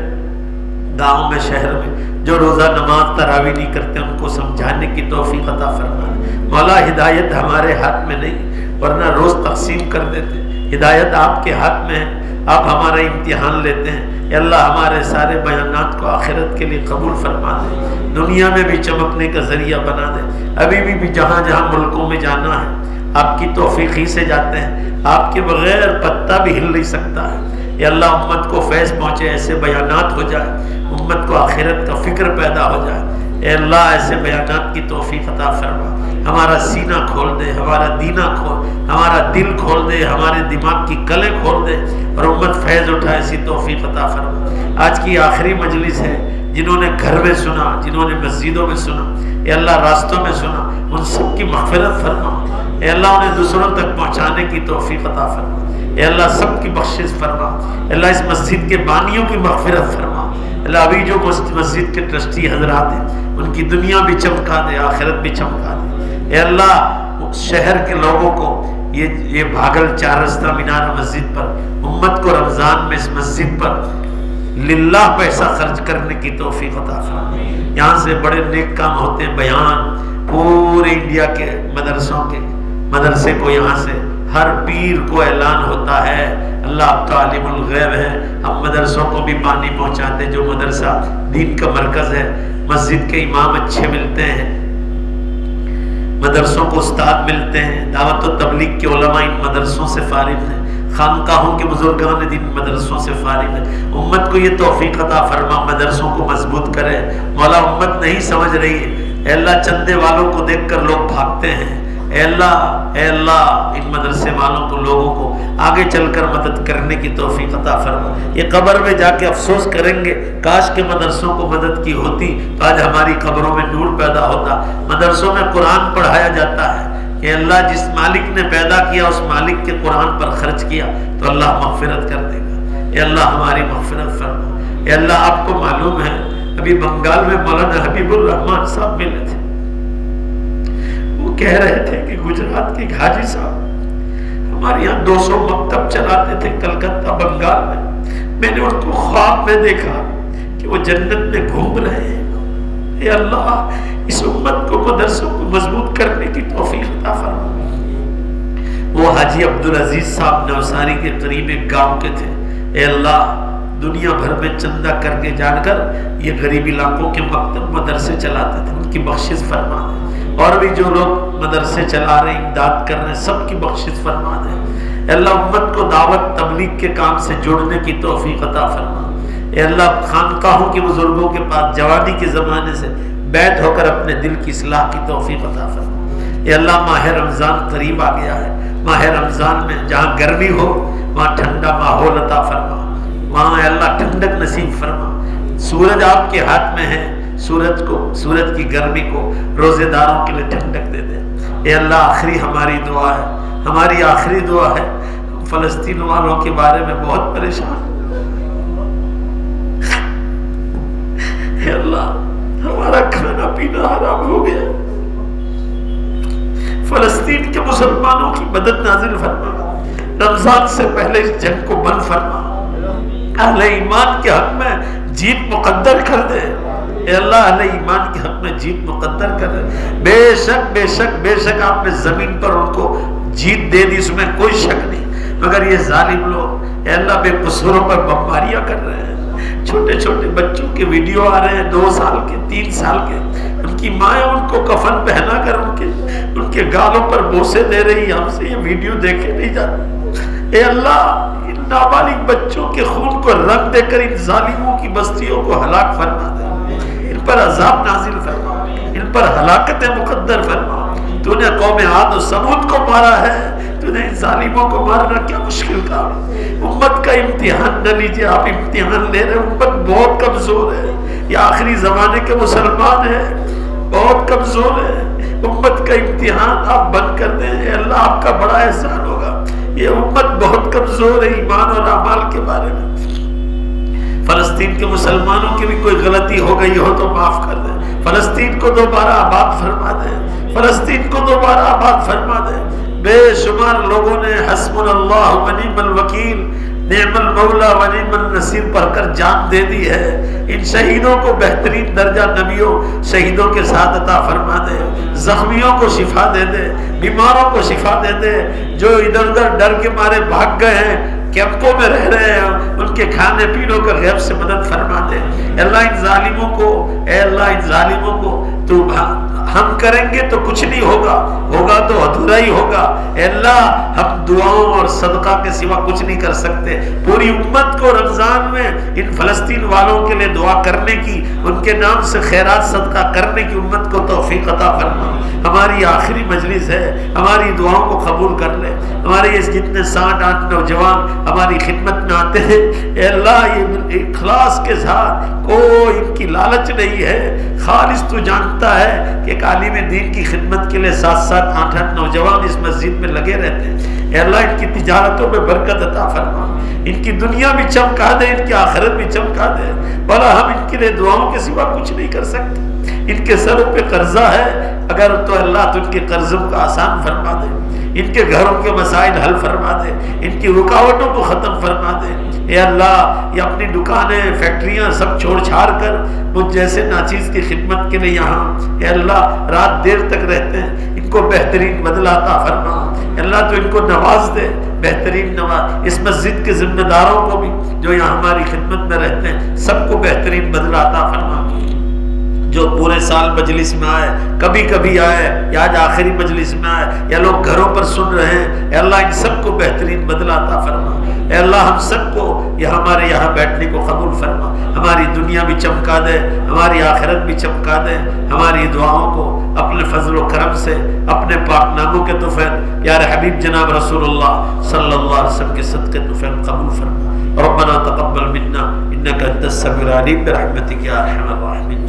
गाँव में, शहर में जो रोज़ा नमाज तरावी नहीं करते उनको समझाने की तौफीक अता फरमा। मौला हिदायत हमारे हाथ में नहीं, वरना रोज़ तकसीम कर देते। हिदायत आपके हाथ में है, आप हमारा इम्तिहान लेते हैं। अल्लाह हमारे सारे बयानात को आखिरत के लिए कबूल फरमा दे, दुनिया में भी चमकने का ज़रिया बना दे। अभी भी जहाँ जहाँ मुल्कों में जाना है आपकी तौफीक ही से जाते हैं, आपके बगैर पत्ता भी हिल नहीं सकता है। या अल्लाह उम्मत को फैज़ पहुँचे, ऐसे बयानात हो जाए, उम्मत को आखिरत का फिक्र पैदा हो जाए। ए अल्लाह ऐसे बयानात की तौफीक अता फरमा। हमारा सीना खोल दे, हमारा दीना खोल, हमारा दिल खोल दे, हमारे दिमाग की कलें खोल दे और उम्मत फैज़ उठाए, ऐसी तौफीक अता फरमा। आज की आखिरी मजलिस है, जिन्होंने घर में सुना, जिन्होंने मस्जिदों में सुना, ए अल्लाह रास्तों में सुना, उन सब की मग़फ़िरत फरमा। ए अल्लाह उन्हें दूसरों तक पहुँचाने की तौफीक अता फरमा। ए अल्लाह सब की बख्शिश फरमा। अल्लाह इस मस्जिद के बानियों की मग़फ़िरत फरमा। अल्लाह अभी जो मस्जिद के ट्रस्टी हजरात हैं उनकी दुनिया भी चमका दे, आखिरत भी चमका दे। ए अल्लाह शहर के लोगों को ये भागल 4 रास्ता मीनार मस्जिद पर, उम्मत को रमज़ान में इस मस्जिद पर लिल्लाह पैसा खर्च करने की तौफीक अता फरमा। यहाँ से बड़े नेक काम होते हैं। बयान पूरे इंडिया के मदरसे को यहाँ से हर पीर को ऐलान होता है। अल्लाह आप तो आलिमुल गैब है, हम मदरसों को भी पानी पहुँचाते। जो मदरसा दीन का मरकज़ है, मस्जिद के इमाम अच्छे मिलते हैं, मदरसों को उस्ताद मिलते हैं, दावत व तबलीग के उलमा इन मदरसों से फारिग हैं, खानकाहों के बुजुर्गान दिन मदरसों से फारिग है। उम्मत को ये तौफीक अता फरमा, मदरसों को मजबूत करे। मौला उम्मत नहीं समझ रही है, अल्लाह चंदे वालों को देखकर लोग भागते हैं। अल्लाह इन मदरसे वालों को, लोगों को आगे चलकर मदद करने की तौफीक अता फरमा। ये कब्र में जाके अफसोस करेंगे, काश के मदरसों को मदद की होती तो आज हमारी कब्रों में नूर पैदा होता। मदरसों में कुरान पढ़ाया जाता है कि अल्लाह जिस मालिक ने पैदा किया उस मालिक के कुरान पर खर्च किया तो अल्लाह मग़फ़िरत कर देगा। ये अल्लाह हमारी मग़फ़िरत फरमा। ये अल्लाह आपको मालूम है अभी बंगाल में मौलाना हबीबुर रहमान साहब मिले थे। वो कह रहे थे कि गुजरात के हाजी साहब हमारे यहाँ 200 मकतब चलाते थे कलकत्ता बंगाल में। मैंने उनको ख्वाब में देखा कि वो जन्नत में घूम रहे हैं। ए अल्लाह, इस उम्मत को मदरसों को मजबूत करने की तौफीक अता फरमा। वो हाजी अब्दुल अजीज साहब नवसारी के करीब एक गांव के थे। ए अल्लाह, दुनिया भर में चंदा करके जानकर ये गरीब इलाकों के मकतब मदरसे चलाते थे, उनकी बख्शिश फरमा दे। और भी जो लोग मदरसे चला रहे, इमदाद कर रहे, सबकी बख्शिश फरमा दे। अल्लाह, उम्मत को दावत तबलीग के काम से जुड़ने की तौफीक अता फरमा। अल्लाह, खानकाहों के बुजुर्गों के पास जवानी के ज़माने से बैठ होकर अपने दिल की इस्लाह की तौफीक अता फरमा। अल्लाह, माह रमज़ान करीब आ गया है। माह रमज़ान में जहाँ गर्मी हो वहाँ ठंडा माहौल अता फरमा। वहाँ अल्लाह ठंडक नसीब फरमा। सूरज आपके हाथ में है, सूरज की गर्मी को रोजेदारों के लिए ठंडक दे दे। ए अल्लाह, आखिरी हमारी दुआ है, हमारी आखिरी दुआ है। हम फलस्तीन वालों के बारे में बहुत परेशान। ए अल्लाह, हमारा खाना पीना हराम हो गया। फलस्तीन के मुसलमानों की मदद नाजिल फरमा। रमजान से पहले इस जंग को बंद फरमा। अहले ईमान के हक में जीत मुकद्दर कर दे। अल्लाह, अहले ईमान के हक में जीत मुकद्दर कर दे। बेशक बेशक बेशक आपने जमीन पर उनको जीत दे दी, इसमें कोई शक नहीं। मगर ये जालिम लोग अल्लाह बेकसूरों पर बमबारियां कर रहे हैं। छोटे छोटे बच्चों के वीडियो आ रहे हैं, 2 साल के, 3 साल के। उनकी माँ उनको कफन पहना कर उनके गालों पर बोसे दे रही। हमसे ये वीडियो देखे नहीं जाते। ए अल्लाह, नाबालिग बच्चों के खून को रंग देकर इन जालिमों की बस्तियों को हलाक फरमा दे। इन पर अजाब नाजिल फरमा, इन पर हलाकतें मुकद्दर फरमा। तूने कौम आद और समूद को मारा है, तूने इन जालिमों को मारना क्या मुश्किल का। उम्मत का इम्तिहान न लीजिए, आप इम्तिहान ले रहे। उम्मत बहुत कमजोर है, ये आखिरी जमाने के मुसलमान है, बहुत कमजोर है। उम्मत का इम्तिहान आप बंद कर दें, अल्लाह आपका बड़ा एहसान होगा। ये उम्मत बहुत कमजोर है ईमान और अमाल के बारे में। फलस्तीन के मुसलमानों की भी कोई गलती हो गई हो तो माफ कर दे। फलस्तीन को दोबारा आबाद फरमा दे, फलस्तीन को दोबारा आबाद फरमा दे। बेशुमार लोगों ने हस्बुनल्लाह व निअमल वकील, नेमल मौला व निअमल नसीर पढ़कर जान दे दी है। इन शहीदों को बेहतरीन दर्जा नबियों शहीदों के साथ अता फरमा दे। जख्मियों को शिफा दे दे, बीमारों को शिफा दे दे। जो इधर उधर डर के मारे भाग गए हैं, कैंपों में रह रहे हैं, उनके खाने पीने का गैब से मदद फरमा दे। अल्लाह, इन जालिमों को, अल्लाह इन जालिमों को तू, हम करेंगे तो कुछ नहीं होगा, होगा तो अधूरा ही होगा। अल्लाह, हम दुआओं और सदका के सिवा कुछ नहीं कर सकते। पूरी उम्मत को रमजान में इन फलस्तीन वालों के लिए दुआ करने की, उनके नाम से खैरात सदका करने की उम्मत को तौफीक अता फरमा। हमारी आखिरी मजलिस है, हमारी दुआओं को कबूल कर ले। हमारे ये जितने 7-8 नौजवान हमारी खिदमत में आते हैं, अल्लाह, ये इखलास के साथ, कोई इनकी लालच नहीं है, खालिस तू जानता है कि एक आलिम दीन की खिदमत के लिए 7-7, 8-8 नौजवान इस मस्जिद में लगे रहते हैं। अल्लाह, इनकी तिजारतों में बरकत अता फरमा, इनकी दुनिया भी चमका दे, इनकी आखिरत भी चमका दे। भला हम इनके लिए दुआओं के सिवा कुछ नहीं कर सकते। इनके सरों पे कर्जा है, अगर तो अल्लाह तो इनके कर्जों को आसान फरमा दे, इनके घरों के मसाइल हल फरमा दे, इनकी रुकावटों को ख़त्म फरमा दे। ए अल्लाह, ये अपनी दुकानें फैक्ट्रियां सब छोड़ छाड़ कर मुझ जैसे नाचीज़ की खिदमत के लिए यहाँ, ए अल्लाह, रात देर तक रहते हैं, इनको बेहतरीन बदला अता फरमा। अल्लाह, तो इनको नवाज दे, बेहतरीन नवाज। इस मस्जिद के जिम्मेदारों को भी जो यहाँ हमारी खिदमत में रहते हैं, सबको बेहतरीन बदला अता फरमा। जो पूरे साल मजलिस में आए, कभी कभी आए, या आज आखिरी मजलिस में आए, या लोग घरों पर सुन रहे हैं, अल्लाह, इन सबको बेहतरीन बदला अता फरमा। अल्लाह, हम सबको हमारे यहाँ बैठने को कबूल फरमा। हमारी दुनिया भी चमका दे, हमारी आखिरत भी चमका दे। हमारी दुआओं को अपने फजल व करम से, अपने पाकनामों के तुफ़ैल, यार हबीब जनाब रसूलुल्लाह सल्लल्लाहु अलैहि वसल्लम के सदक़े तुफ़ैल कबूल फरमा। रब्बना तक़ब्बल मिन्ना इन्नका अंतस समीउल अलीम बिरहमतिका या अरहमर राहिमीन।